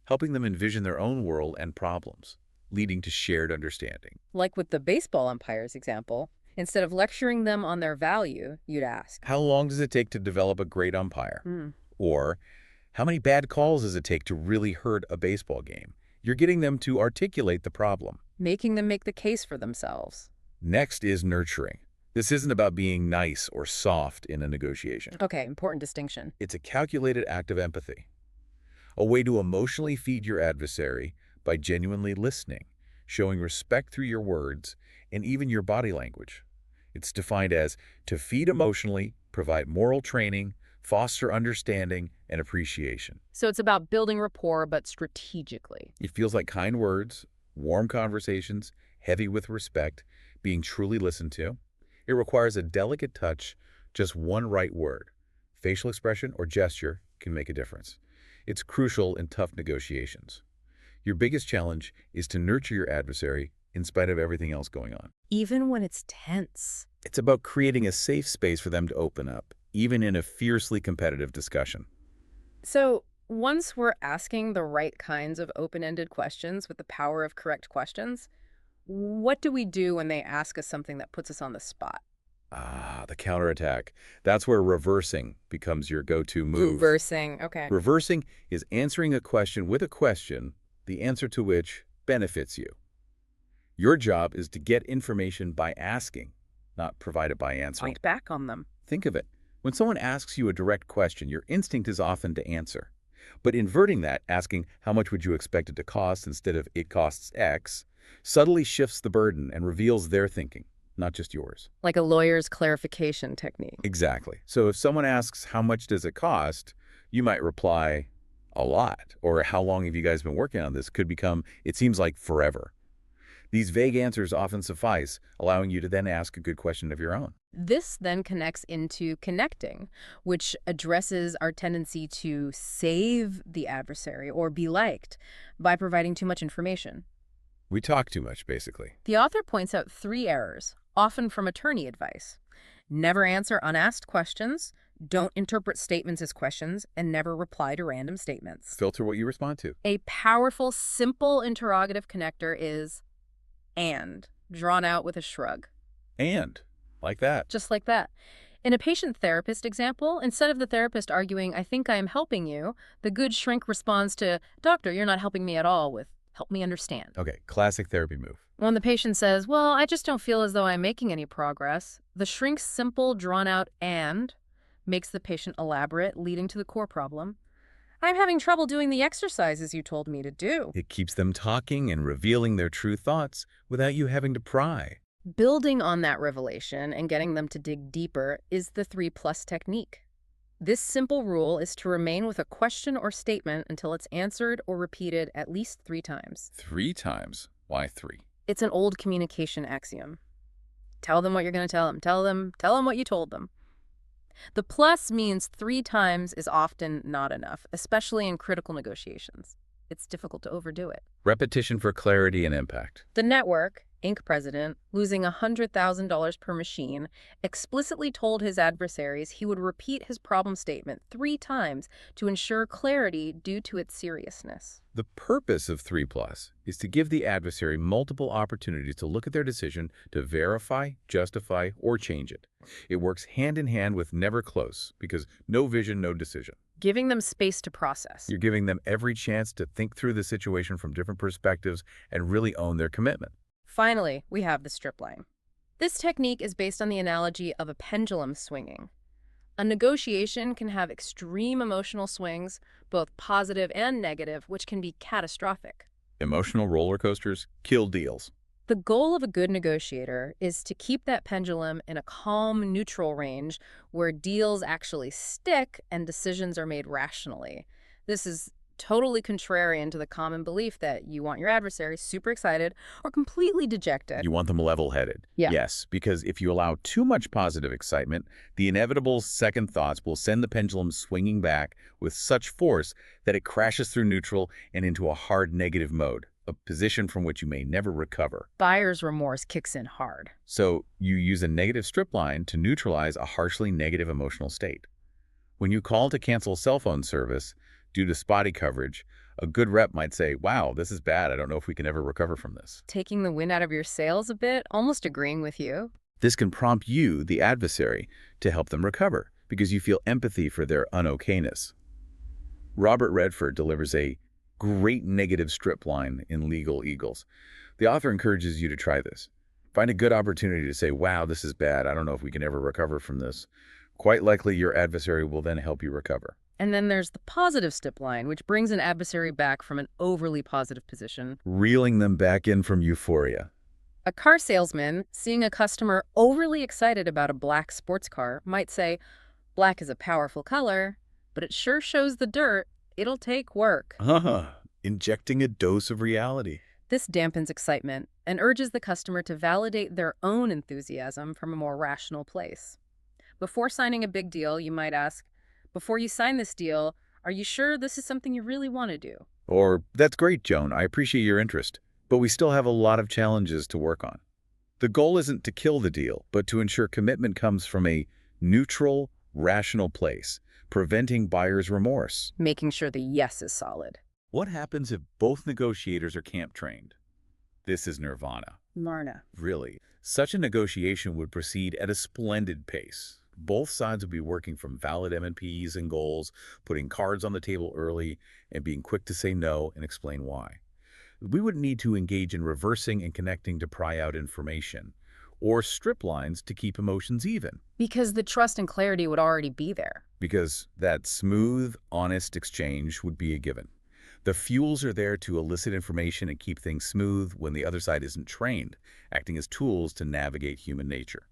helping them envision their own world and problems, leading to shared understanding. Like with the baseball umpire's example, instead of lecturing them on their value, you'd ask, How long does it take to develop a great umpire? Or, how many bad calls does it take to really hurt a baseball game? You're getting them to articulate the problem. making them make the case for themselves. Next is nurturing. This isn't about being nice or soft in a negotiation. Okay, important distinction. It's a calculated act of empathy, a way to emotionally feed your adversary by genuinely listening, showing respect through your words and even your body language. It's defined as to feed emotionally, provide moral training, foster understanding and appreciation. So it's about building rapport, but strategically. It feels like kind words, warm conversations, heavy with respect, being truly listened to. It requires a delicate touch, just one right word. Facial expression or gesture can make a difference. It's crucial in tough negotiations. Your biggest challenge is to nurture your adversary in spite of everything else going on. Even when it's tense. It's about creating a safe space for them to open up, even in a fiercely competitive discussion. So once we're asking the right kinds of open-ended questions with the power of correct questions, what do we do when they ask us something that puts us on the spot? The counterattack. That's where reversing becomes your go-to move. Reversing, okay. Reversing is answering a question with a question, the answer to which benefits you. Your job is to get information by asking, not provide it by answering. Point back on them. Think of it. When someone asks you a direct question, your instinct is often to answer. But inverting that, asking how much would you expect it to cost instead of it costs X, subtly shifts the burden and reveals their thinking, not just yours. Like a lawyer's clarification technique. Exactly. So if someone asks how much does it cost, you might reply, a lot. Or how long have you guys been working on this? Could become, it seems like forever. These vague answers often suffice, allowing you to then ask a good question of your own. This then connects into connecting, which addresses our tendency to save the adversary or be liked by providing too much information. We talk too much, basically. The author points out 3 errors, often from attorney advice. Never answer unasked questions, don't interpret statements as questions, and never reply to random statements. Filter what you respond to. A powerful, simple interrogative connector is and, drawn out with a shrug. And, like that. Just like that. In a patient-therapist example, instead of the therapist arguing, I think I am helping you, the good shrink responds to, Doctor, you're not helping me at all, with, help me understand. Okay, classic therapy move. When the patient says, well, I just don't feel as though I'm making any progress, the shrink's simple, drawn-out and makes the patient elaborate, leading to the core problem. I'm having trouble doing the exercises you told me to do. It keeps them talking and revealing their true thoughts without you having to pry. Building on that revelation and getting them to dig deeper is the 3+ technique. This simple rule is to remain with a question or statement until it's answered or repeated at least 3 times. 3 times? Why 3? It's an old communication axiom. Tell them what you're going to tell them. Tell them what you told them. The plus means 3 times is often not enough, especially in critical negotiations. It's difficult to overdo it. Repetition for clarity and impact. The network, Inc. president, losing $100,000 per machine, explicitly told his adversaries he would repeat his problem statement 3 times to ensure clarity due to its seriousness. The purpose of 3 plus is to give the adversary multiple opportunities to look at their decision to verify, justify, or change it. It works hand in hand with never close, because no vision, no decision. Giving them space to process. You're giving them every chance to think through the situation from different perspectives and really own their commitment. Finally, we have the strip line. This technique is based on the analogy of a pendulum swinging. A negotiation can have extreme emotional swings, both positive and negative, which can be catastrophic. Emotional roller coasters kill deals. The goal of a good negotiator is to keep that pendulum in a calm, neutral range where deals actually stick and decisions are made rationally. This is totally contrarian to the common belief that you want your adversary super excited or completely dejected. You want them level-headed. Yeah. Yes, because if you allow too much positive excitement, the inevitable second thoughts will send the pendulum swinging back with such force that it crashes through neutral and into a hard negative mode, a position from which you may never recover. Buyer's remorse kicks in hard. So you use a negative strip line to neutralize a harshly negative emotional state. When you call to cancel cell phone service due to spotty coverage, a good rep might say, "Wow, this is bad. I don't know if we can ever recover from this." Taking the wind out of your sails a bit, almost agreeing with you. This can prompt you, the adversary, to help them recover because you feel empathy for their unokayness. Robert Redford delivers a great negative strip line in Legal Eagles. The author encourages you to try this. Find a good opportunity to say, "Wow, this is bad. I don't know if we can ever recover from this." Quite likely your adversary will then help you recover. And then there's the positive strip line, which brings an adversary back from an overly positive position. Reeling them back in from euphoria. A car salesman, seeing a customer overly excited about a black sports car, might say, "Black is a powerful color, but it sure shows the dirt. It'll take work." Injecting a dose of reality. This dampens excitement and urges the customer to validate their own enthusiasm from a more rational place. Before signing a big deal, you might ask, "Before you sign this deal, are you sure this is something you really want to do?" Or, "That's great, Joan. I appreciate your interest, but we still have a lot of challenges to work on." The goal isn't to kill the deal, but to ensure commitment comes from a neutral, rational place, preventing buyer's remorse. Making sure the yes is solid. What happens if both negotiators are camp trained? This is nirvana. Marna. Really. Such a negotiation would proceed at a splendid pace. Both sides would be working from valid M&Ps and goals, putting cards on the table early, and being quick to say no and explain why. We wouldn't need to engage in reversing and connecting to pry out information, or strip lines to keep emotions even. Because the trust and clarity would already be there. Because that smooth, honest exchange would be a given. The fuels are there to elicit information and keep things smooth when the other side isn't trained, acting as tools to navigate human nature.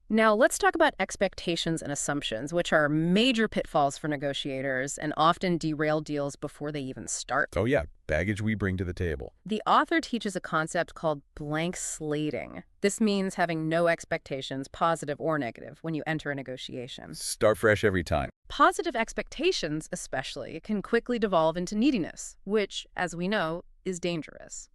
Now, let's talk about expectations and assumptions, which are major pitfalls for negotiators and often derail deals before they even start. Oh yeah, baggage we bring to the table. The author teaches a concept called blank slating. This means having no expectations, positive or negative, when you enter a negotiation. Start fresh every time. Positive expectations, especially, can quickly devolve into neediness, which, as we know, is dangerous.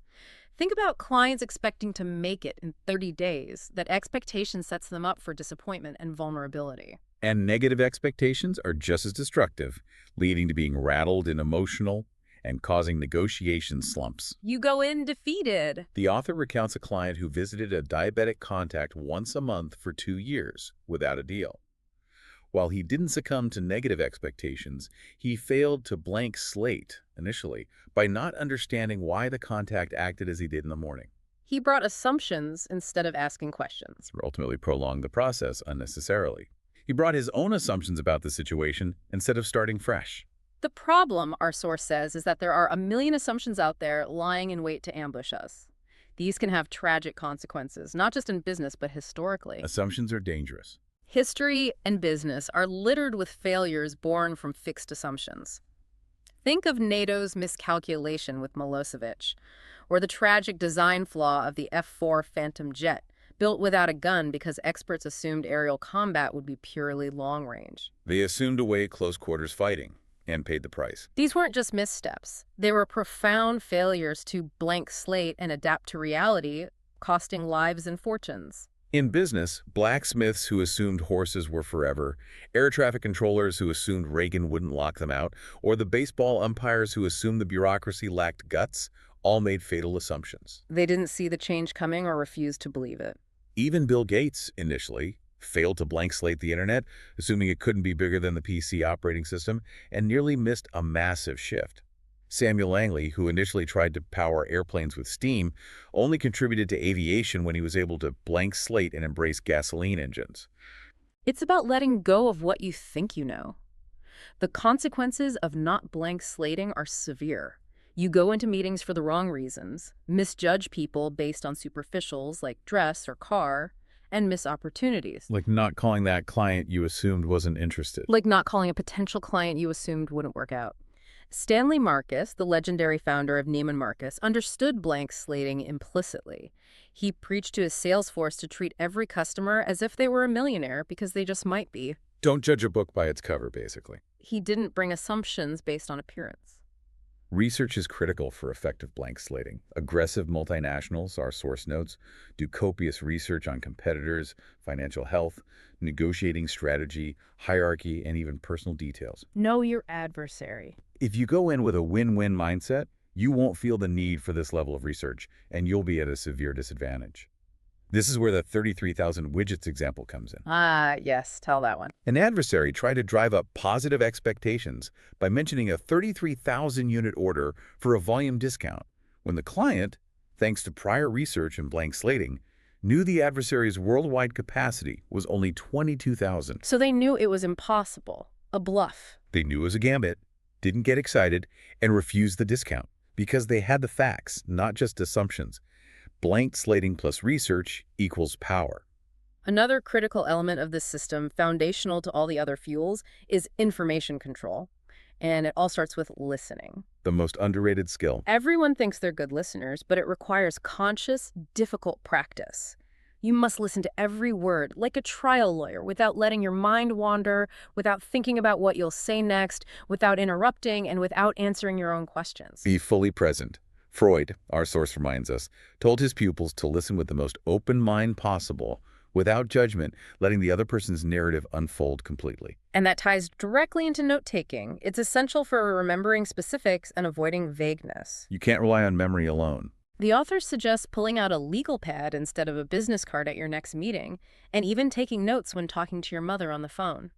Think about clients expecting to make it in 30 days. That expectation sets them up for disappointment and vulnerability. And negative expectations are just as destructive, leading to being rattled and emotional and causing negotiation slumps. You go in defeated. The author recounts a client who visited a diabetic contact once a month for 2 years without a deal. While he didn't succumb to negative expectations, he failed to blank slate initially by not understanding why the contact acted as he did in the morning. He brought assumptions instead of asking questions. Ultimately prolonged the process unnecessarily. He brought his own assumptions about the situation instead of starting fresh. The problem, our source says, is that there are a million assumptions out there lying in wait to ambush us. These can have tragic consequences, not just in business, but historically. Assumptions are dangerous. History and business are littered with failures born from fixed assumptions. Think of NATO's miscalculation with Milosevic, or the tragic design flaw of the F-4 Phantom jet built without a gun because experts assumed aerial combat would be purely long range. They assumed away close quarters fighting and paid the price. These weren't just missteps. They were profound failures to blank slate and adapt to reality, costing lives and fortunes. In business, blacksmiths who assumed horses were forever, air traffic controllers who assumed Reagan wouldn't lock them out, or the baseball umpires who assumed the bureaucracy lacked guts, all made fatal assumptions. They didn't see the change coming or refused to believe it. Even Bill Gates, initially, failed to blank slate the internet, assuming it couldn't be bigger than the PC operating system, and nearly missed a massive shift. Samuel Langley, who initially tried to power airplanes with steam, only contributed to aviation when he was able to blank slate and embrace gasoline engines. It's about letting go of what you think you know. The consequences of not blank slating are severe. You go into meetings for the wrong reasons, misjudge people based on superficials like dress or car, and miss opportunities. Like not calling that client you assumed wasn't interested. Like not calling a potential client you assumed wouldn't work out. Stanley Marcus, the legendary founder of Neiman Marcus, understood blank slating implicitly. He preached to his sales force to treat every customer as if they were a millionaire because they just might be. Don't judge a book by its cover, basically. He didn't bring assumptions based on appearance. Research is critical for effective blank slating. Aggressive multinationals, our source notes, do copious research on competitors, financial health, negotiating strategy, hierarchy, and even personal details. Know your adversary. If you go in with a win-win mindset, you won't feel the need for this level of research, and you'll be at a severe disadvantage. This is where the 33,000 widgets example comes in. Ah, yes, tell that one. An adversary tried to drive up positive expectations by mentioning a 33,000 unit order for a volume discount, when the client, thanks to prior research and blank slating, knew the adversary's worldwide capacity was only 22,000. So they knew it was impossible, a bluff. They knew it was a gambit, didn't get excited, and refused the discount because they had the facts, not just assumptions. Blank slating plus research equals power. Another critical element of this system, foundational to all the other fuels, is information control. And it all starts with listening. The most underrated skill. Everyone thinks they're good listeners, but it requires conscious, difficult practice. You must listen to every word, like a trial lawyer, without letting your mind wander, without thinking about what you'll say next, without interrupting, and without answering your own questions. Be fully present. Freud, our source reminds us, told his pupils to listen with the most open mind possible, without judgment, letting the other person's narrative unfold completely. And that ties directly into note-taking. It's essential for remembering specifics and avoiding vagueness. You can't rely on memory alone. The author suggests pulling out a legal pad instead of a business card at your next meeting, and even taking notes when talking to your mother on the phone.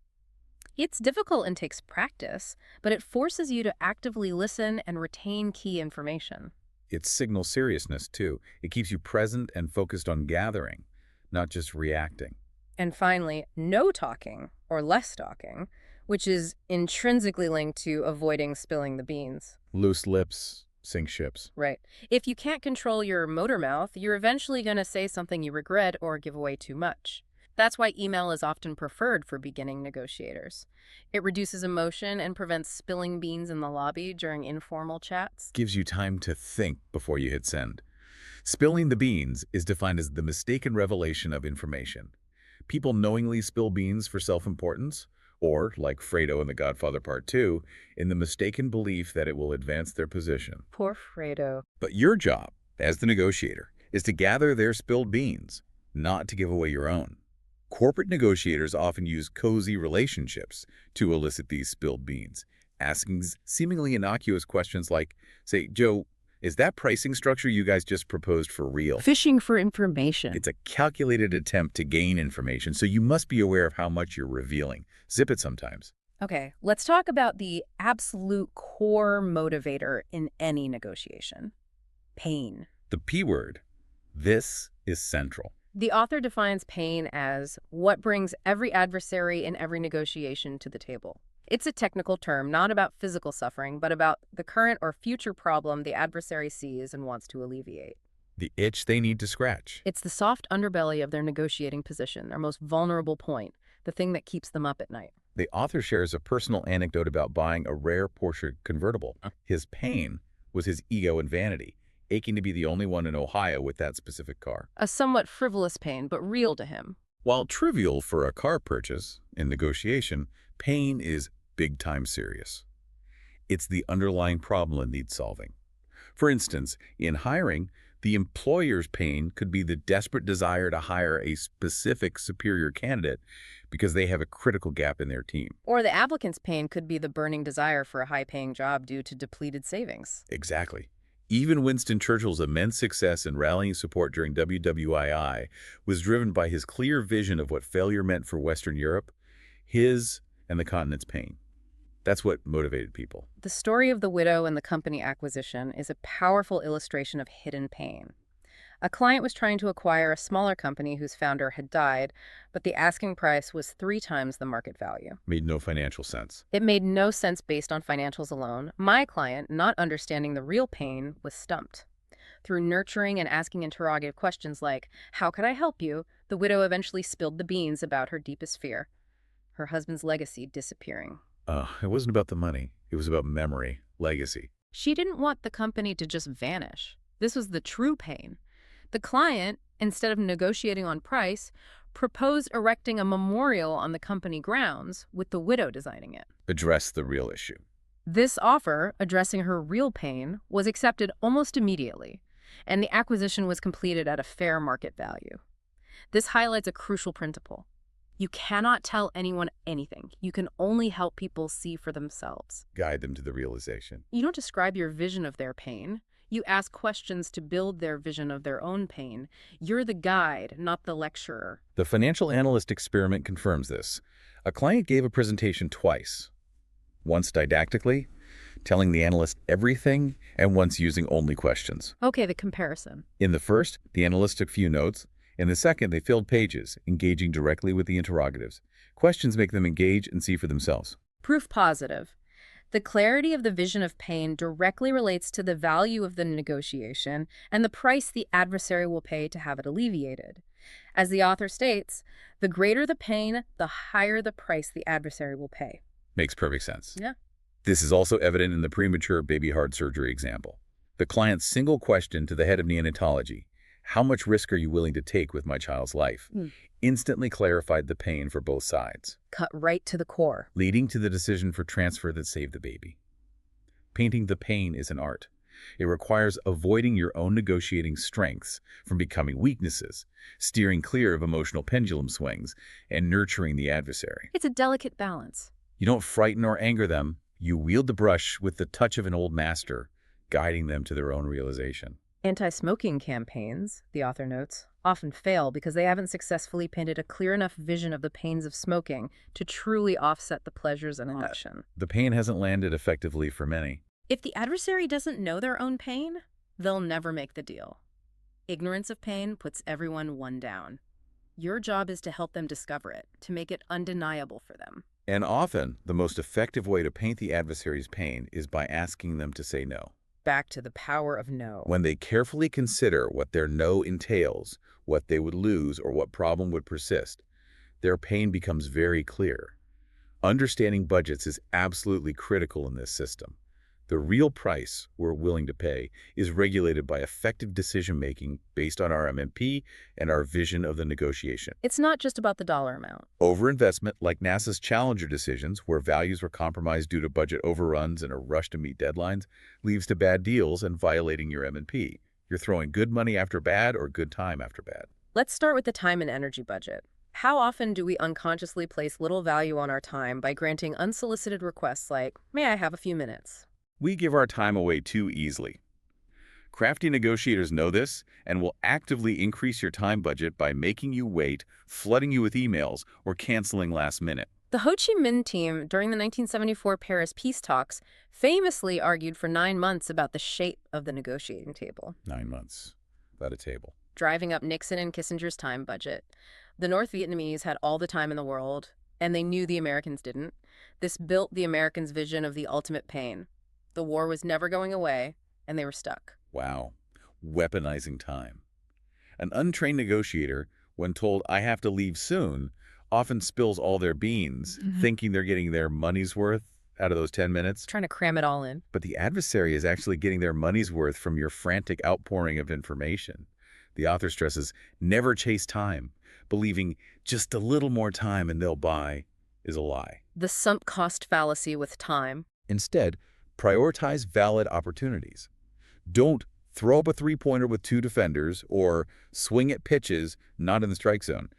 It's difficult and takes practice, but it forces you to actively listen and retain key information. It signals seriousness, too. It keeps you present and focused on gathering, not just reacting. And finally, no talking, or less talking, which is intrinsically linked to avoiding spilling the beans. Loose lips sink ships. Right. If you can't control your motor mouth, you're eventually going to say something you regret or give away too much. That's why email is often preferred for beginning negotiators. It reduces emotion and prevents spilling beans in the lobby during informal chats. Gives you time to think before you hit send. Spilling the beans is defined as the mistaken revelation of information. People knowingly spill beans for self-importance, or, like Fredo in The Godfather Part 2, in the mistaken belief that it will advance their position. Poor Fredo. But your job, as the negotiator, is to gather their spilled beans, not to give away your own. Corporate negotiators often use cozy relationships to elicit these spilled beans, asking seemingly innocuous questions like, say, Joe, is that pricing structure you guys just proposed for real? Fishing for information. It's a calculated attempt to gain information, so you must be aware of how much you're revealing. Zip it sometimes. Okay, let's talk about the absolute core motivator in any negotiation. Pain. The P word. This is central. The author defines pain as what brings every adversary in every negotiation to the table. It's a technical term, not about physical suffering, but about the current or future problem the adversary sees and wants to alleviate. The itch they need to scratch. It's the soft underbelly of their negotiating position, their most vulnerable point, the thing that keeps them up at night. The author shares a personal anecdote about buying a rare Porsche convertible. His pain was his ego and vanity. aching to be the only one in Ohio with that specific car. A somewhat frivolous pain, but real to him. While trivial for a car purchase, in negotiation, pain is big-time serious. It's the underlying problem that needs solving. For instance, in hiring, the employer's pain could be the desperate desire to hire a specific superior candidate because they have a critical gap in their team. Or the applicant's pain could be the burning desire for a high-paying job due to depleted savings. Exactly. Even Winston Churchill's immense success in rallying support during WWII was driven by his clear vision of what failure meant for Western Europe, his and the continent's pain. That's what motivated people. The story of the widow and the company acquisition is a powerful illustration of hidden pain. A client was trying to acquire a smaller company whose founder had died, but the asking price was 3 times the market value. Made no financial sense. It made no sense based on financials alone. My client, not understanding the real pain, was stumped. Through nurturing and asking interrogative questions like, "How could I help you?" the widow eventually spilled the beans about her deepest fear, her husband's legacy disappearing. It wasn't about the money. It was about memory, legacy. She didn't want the company to just vanish. This was the true pain. The client, instead of negotiating on price, proposed erecting a memorial on the company grounds, with the widow designing it. Address the real issue. This offer, addressing her real pain, was accepted almost immediately, and the acquisition was completed at a fair market value. This highlights a crucial principle. You cannot tell anyone anything. You can only help people see for themselves. Guide them to the realization. You don't describe your vision of their pain. You ask questions to build their vision of their own pain. You're the guide, not the lecturer. The financial analyst experiment confirms this. A client gave a presentation twice. Once didactically, telling the analyst everything, and once using only questions. Okay, the comparison. In the first, the analyst took few notes. In the second, they filled pages, engaging directly with the interrogatives. Questions make them engage and see for themselves. Proof positive. The clarity of the vision of pain directly relates to the value of the negotiation and the price the adversary will pay to have it alleviated. As the author states, the greater the pain, the higher the price the adversary will pay. Makes perfect sense. Yeah. This is also evident in the premature baby heart surgery example. The client's single question to the head of neonatology, "How much risk are you willing to take with my child's life?" instantly clarified the pain for both sides. Cut right to the core. Leading to the decision for transfer that saved the baby. Painting the pain is an art. It requires avoiding your own negotiating strengths from becoming weaknesses, steering clear of emotional pendulum swings, and nurturing the adversary. It's a delicate balance. You don't frighten or anger them. You wield the brush with the touch of an old master, guiding them to their own realization. Anti-smoking campaigns, the author notes, often fail because they haven't successfully painted a clear enough vision of the pains of smoking to truly offset the pleasures in addiction. The pain hasn't landed effectively for many. If the adversary doesn't know their own pain, they'll never make the deal. Ignorance of pain puts everyone one down. Your job is to help them discover it, to make it undeniable for them. And often, the most effective way to paint the adversary's pain is by asking them to say no. Back to the power of no. When they carefully consider what their no entails, what they would lose, or what problem would persist, their pain becomes very clear. Understanding budgets is absolutely critical in this system. The real price we're willing to pay is regulated by effective decision-making based on our MMP and our vision of the negotiation. It's not just about the dollar amount. Overinvestment, like NASA's Challenger decisions, where values were compromised due to budget overruns and a rush to meet deadlines, leads to bad deals and violating your MMP. You're throwing good money after bad or good time after bad. Let's start with the time and energy budget. How often do we unconsciously place little value on our time by granting unsolicited requests like, "May I have a few minutes?" We give our time away too easily. Crafty negotiators know this and will actively increase your time budget by making you wait, flooding you with emails, or canceling last minute. The Ho Chi Minh team, during the 1974 Paris peace talks, famously argued for 9 months about the shape of the negotiating table, 9 months without a table. driving up Nixon and Kissinger's time budget. The North Vietnamese had all the time in the world, and they knew the Americans didn't. This built the Americans' vision of the ultimate pain. The war was never going away, and they were stuck. Wow. Weaponizing time. An untrained negotiator, when told, "I have to leave soon," often spills all their beans, thinking they're getting their money's worth out of those 10 minutes. Trying to cram it all in. But the adversary is actually getting their money's worth from your frantic outpouring of information. The author stresses, never chase time. Believing just a little more time and they'll buy is a lie. The sunk cost fallacy with time. Instead, prioritize valid opportunities. Don't throw up a three-pointer with two defenders or swing at pitches not in the strike zone.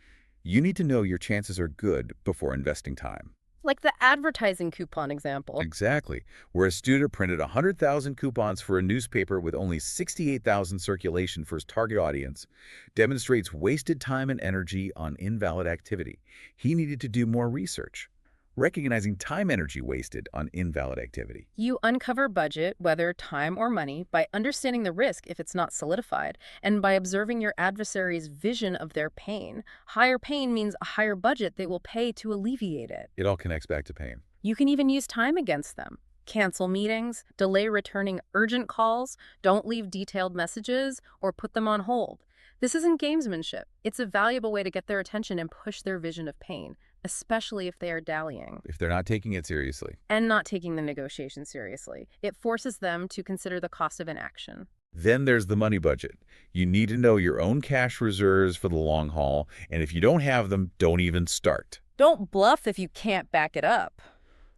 You need to know your chances are good before investing time. Like the advertising coupon example. Exactly. Where a student printed 100,000 coupons for a newspaper with only 68,000 circulation for his target audience demonstrates wasted time and energy on invalid activity. He needed to do more research. Recognizing time energy wasted on invalid activity. You uncover budget, whether time or money, by understanding the risk if it's not solidified, and by observing your adversary's vision of their pain. Higher pain means a higher budget they will pay to alleviate it. It all connects back to pain. You can even use time against them. Cancel meetings, delay returning urgent calls, don't leave detailed messages, or put them on hold. This isn't gamesmanship. It's a valuable way to get their attention and push their vision of pain, especially if they are dallying. If they're not taking it seriously. And not taking the negotiation seriously. It forces them to consider the cost of inaction. Then there's the money budget. You need to know your own cash reserves for the long haul, and if you don't have them, don't even start. Don't bluff if you can't back it up.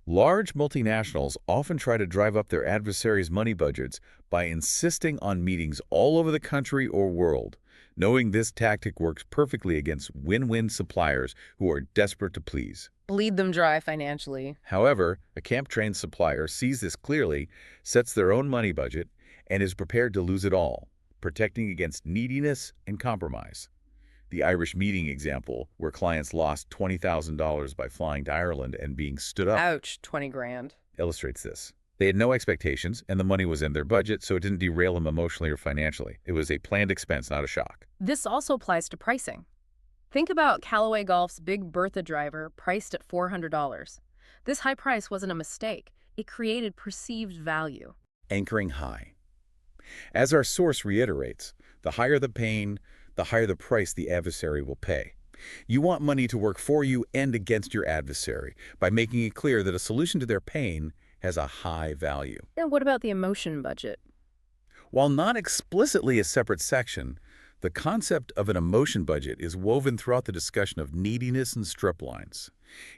Large multinationals often try to drive up their adversaries' money budgets by insisting on meetings all over the country or world. Knowing this tactic works perfectly against win-win suppliers who are desperate to please. Bleed them dry financially. However, a camp-trained supplier sees this clearly, sets their own money budget, and is prepared to lose it all, protecting against neediness and compromise. The Irish meeting example, where clients lost $20,000 by flying to Ireland and being stood up, Ouch, 20 grand. illustrates this. They had no expectations, and the money was in their budget, so it didn't derail them emotionally or financially. It was a planned expense, not a shock. This also applies to pricing. Think about Callaway Golf's Big Bertha driver priced at $400. This high price wasn't a mistake. It created perceived value. Anchoring high. As our source reiterates, the higher the pain, the higher the price the adversary will pay. You want money to work for you and against your adversary by making it clear that a solution to their pain has a high value. And what about the emotion budget? While not explicitly a separate section, the concept of an emotion budget is woven throughout the discussion of neediness and strip lines.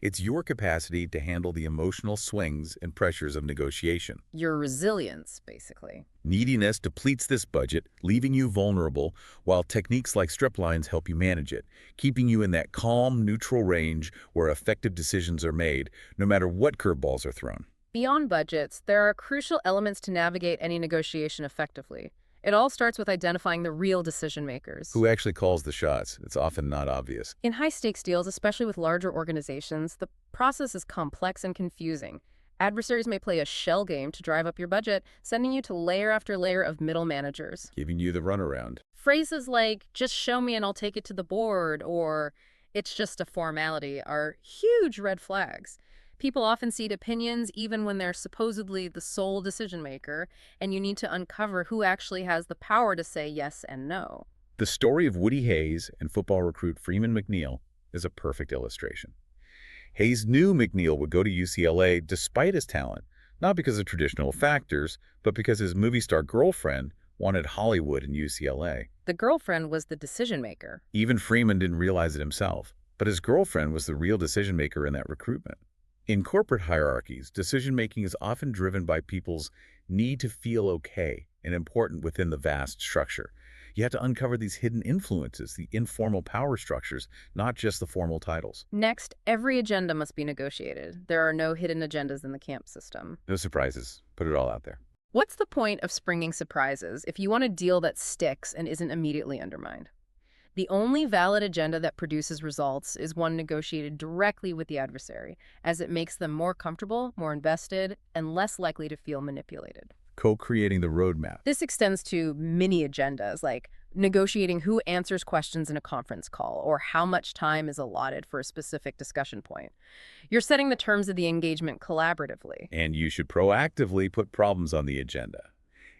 It's your capacity to handle the emotional swings and pressures of negotiation. Your resilience, basically. Neediness depletes this budget, leaving you vulnerable, while techniques like strip lines help you manage it, keeping you in that calm, neutral range where effective decisions are made, no matter what curveballs are thrown. Beyond budgets, there are crucial elements to navigate any negotiation effectively. It all starts with identifying the real decision makers. Who actually calls the shots? It's often not obvious. In high-stakes deals, especially with larger organizations, the process is complex and confusing. Adversaries may play a shell game to drive up your budget, sending you to layer after layer of middle managers. Giving you the runaround. Phrases like, just show me and I'll take it to the board, or it's just a formality, are huge red flags. People often cede opinions even when they're supposedly the sole decision maker, and you need to uncover who actually has the power to say yes and no. The story of Woody Hayes and football recruit Freeman McNeil is a perfect illustration. Hayes knew McNeil would go to UCLA despite his talent, not because of traditional factors, but because his movie star girlfriend wanted Hollywood and UCLA. The girlfriend was the decision maker. Even Freeman didn't realize it himself, but his girlfriend was the real decision maker in that recruitment. In corporate hierarchies, decision-making is often driven by people's need to feel okay and important within the vast structure. You have to uncover these hidden influences, the informal power structures, not just the formal titles. Next, every agenda must be negotiated. There are no hidden agendas in the camp system. No surprises. Put it all out there. What's the point of springing surprises if you want a deal that sticks and isn't immediately undermined? The only valid agenda that produces results is one negotiated directly with the adversary, as it makes them more comfortable, more invested, and less likely to feel manipulated. Co-creating the roadmap. This extends to mini agendas, like negotiating who answers questions in a conference call or how much time is allotted for a specific discussion point. You're setting the terms of the engagement collaboratively. And you should proactively put problems on the agenda.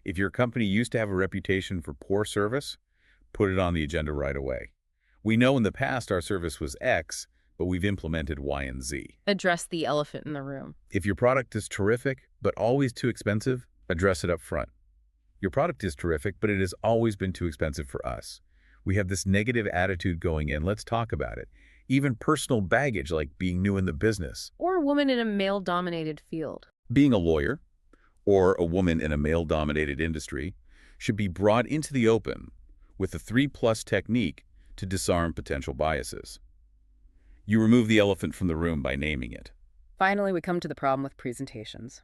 If your company used to have a reputation for poor service, put it on the agenda right away. We know in the past our service was X, but we've implemented Y and Z. Address the elephant in the room. If your product is terrific, but always too expensive, address it up front. Your product is terrific, but it has always been too expensive for us. We have this negative attitude going in. Let's talk about it. Even personal baggage like being new in the business. Or a woman in a male-dominated field. Being a lawyer or a woman in a male-dominated industry should be brought into the open with the 3+ technique to disarm potential biases. You remove the elephant from the room by naming it. Finally, we come to the problem with presentations.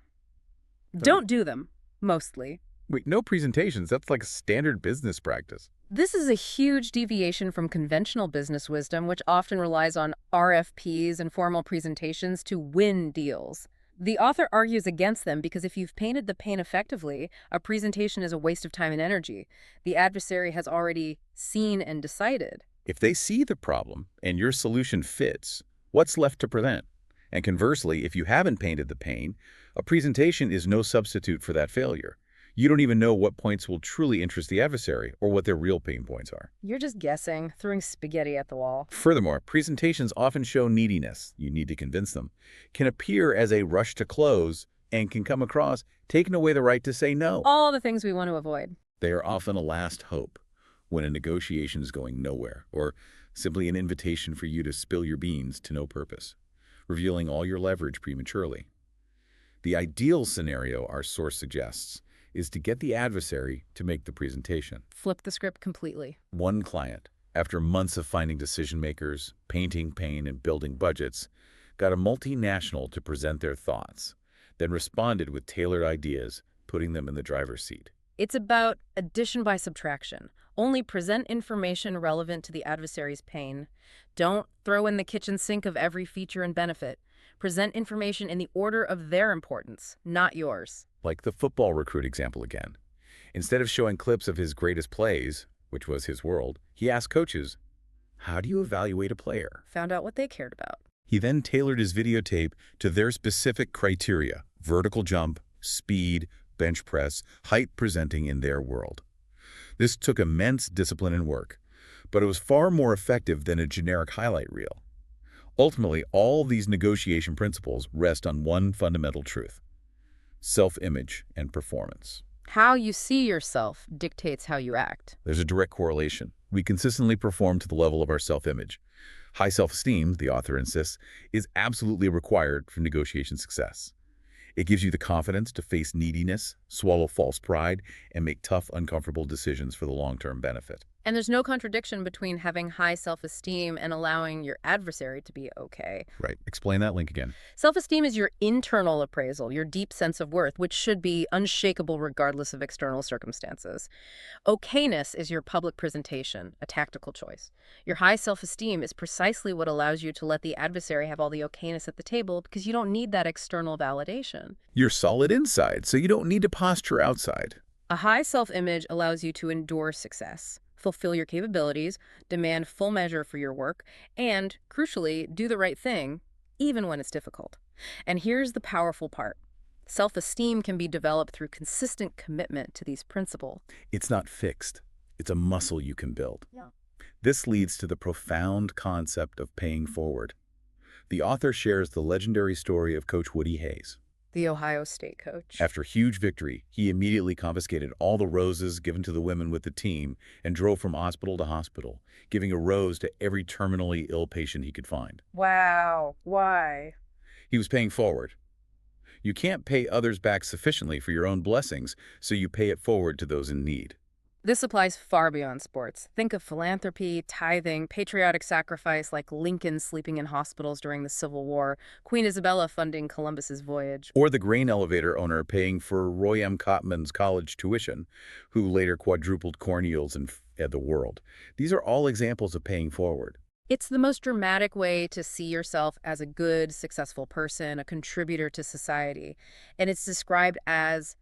Don't do them, mostly. Wait, no presentations? That's like a standard business practice. This is a huge deviation from conventional business wisdom, which often relies on RFPs and formal presentations to win deals. The author argues against them because if you've painted the pain effectively, a presentation is a waste of time and energy. The adversary has already seen and decided. If they see the problem and your solution fits, what's left to present? And conversely, if you haven't painted the pain, a presentation is no substitute for that failure. You don't even know what points will truly interest the adversary or what their real pain points are. You're just guessing, throwing spaghetti at the wall. Furthermore, presentations often show neediness. You need to convince them. Can appear as a rush to close and can come across taking away the right to say no. All the things we want to avoid. They are often a last hope when a negotiation is going nowhere, or simply an invitation for you to spill your beans to no purpose, revealing all your leverage prematurely. The ideal scenario, our source suggests, is to get the adversary to make the presentation. Flip the script completely. One client, after months of finding decision makers, painting pain, and building budgets, got a multinational to present their thoughts, then responded with tailored ideas, putting them in the driver's seat. It's about addition by subtraction. Only present information relevant to the adversary's pain. Don't throw in the kitchen sink of every feature and benefit. Present information in the order of their importance, not yours. Like the football recruit example again. Instead of showing clips of his greatest plays, which was his world, he asked coaches, "How do you evaluate a player?" Found out what they cared about. He then tailored his videotape to their specific criteria: vertical jump, speed, bench press, height presenting in their world. This took immense discipline and work, but it was far more effective than a generic highlight reel. Ultimately, all these negotiation principles rest on one fundamental truth: self-image and performance. How you see yourself dictates how you act. There's a direct correlation. We consistently perform to the level of our self-image. High self-esteem, the author insists, is absolutely required for negotiation success. It gives you the confidence to face neediness, swallow false pride, and make tough, uncomfortable decisions for the long-term benefit. And there's no contradiction between having high self-esteem and allowing your adversary to be okay. Right. Explain that link again. Self-esteem is your internal appraisal, your deep sense of worth, which should be unshakable regardless of external circumstances. Okayness is your public presentation, a tactical choice. Your high self-esteem is precisely what allows you to let the adversary have all the okayness at the table because you don't need that external validation. You're solid inside, so you don't need to posture outside. A high self-image allows you to endure success, fulfill your capabilities, demand full measure for your work, and, crucially, do the right thing, even when it's difficult. And here's the powerful part. Self-esteem can be developed through consistent commitment to these principles. It's not fixed. It's a muscle you can build. Yeah. This leads to the profound concept of paying forward. The author shares the legendary story of Coach Woody Hayes. The Ohio State coach. After a huge victory, he immediately confiscated all the roses given to the women with the team and drove from hospital to hospital, giving a rose to every terminally ill patient he could find. Wow. Why? He was paying forward. You can't pay others back sufficiently for your own blessings, so you pay it forward to those in need. This applies far beyond sports. Think of philanthropy, tithing, patriotic sacrifice like Lincoln sleeping in hospitals during the Civil War, Queen Isabella funding Columbus's voyage. Or the grain elevator owner paying for Roy M. Cotman's college tuition, who later quadrupled corn yields and fed the world. These are all examples of paying forward. It's the most dramatic way to see yourself as a good, successful person, a contributor to society. And it's described as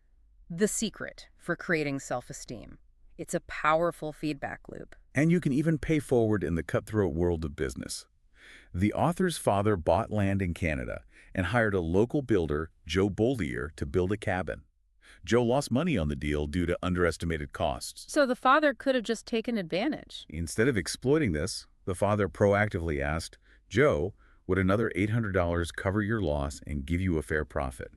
the secret for creating self-esteem. It's a powerful feedback loop. And you can even pay forward in the cutthroat world of business. The author's father bought land in Canada and hired a local builder, Joe Boldier, to build a cabin. Joe lost money on the deal due to underestimated costs. So the father could have just taken advantage. Instead of exploiting this, the father proactively asked Joe, would another $800 cover your loss and give you a fair profit?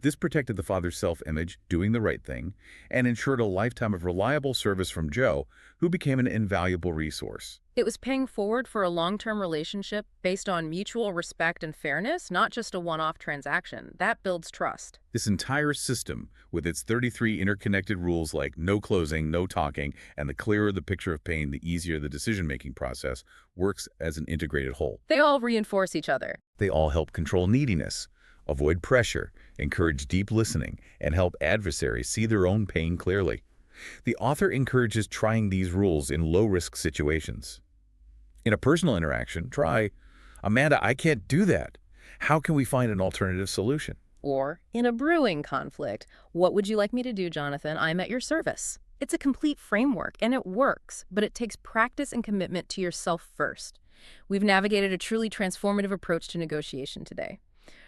This protected the father's self-image, doing the right thing, and ensured a lifetime of reliable service from Joe, who became an invaluable resource. It was paying forward for a long-term relationship based on mutual respect and fairness, not just a one-off transaction. That builds trust. This entire system, with its 33 interconnected rules like no closing, no talking, and the clearer the picture of pain, the easier the decision-making process, works as an integrated whole. They all reinforce each other. They all help control neediness, avoid pressure, encourage deep listening, and help adversaries see their own pain clearly. The author encourages trying these rules in low-risk situations. In a personal interaction, try, "Amanda, I can't do that. How can we find an alternative solution?" Or, in a brewing conflict, what would you like me to do, Jonathan? I'm at your service. It's a complete framework, and it works, but it takes practice and commitment to yourself first. We've navigated a truly transformative approach to negotiation today.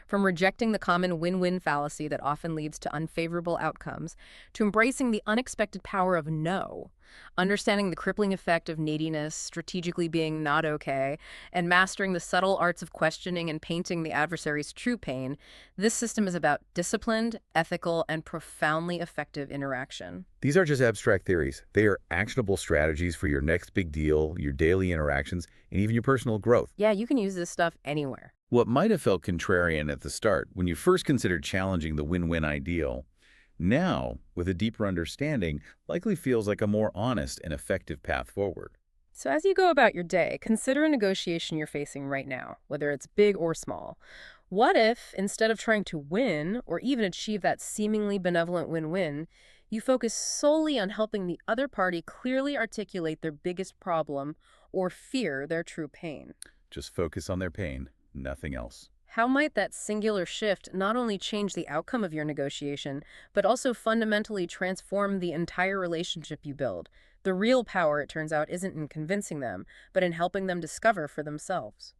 From rejecting the common win-win fallacy that often leads to unfavorable outcomes, to embracing the unexpected power of no, understanding the crippling effect of neediness, strategically being not okay, and mastering the subtle arts of questioning and painting the adversary's true pain, this system is about disciplined, ethical, and profoundly effective interaction. These are just abstract theories. They are actionable strategies for your next big deal, your daily interactions, and even your personal growth. Yeah, you can use this stuff anywhere. What might have felt contrarian at the start when you first considered challenging the win-win ideal, now, with a deeper understanding, likely feels like a more honest and effective path forward. So as you go about your day, consider a negotiation you're facing right now, whether it's big or small. What if, instead of trying to win or even achieve that seemingly benevolent win-win, you focus solely on helping the other party clearly articulate their biggest problem or fear their true pain? Just focus on their pain, nothing else. How might that singular shift not only change the outcome of your negotiation, but also fundamentally transform the entire relationship you build? The real power, it turns out, isn't in convincing them, but in helping them discover for themselves.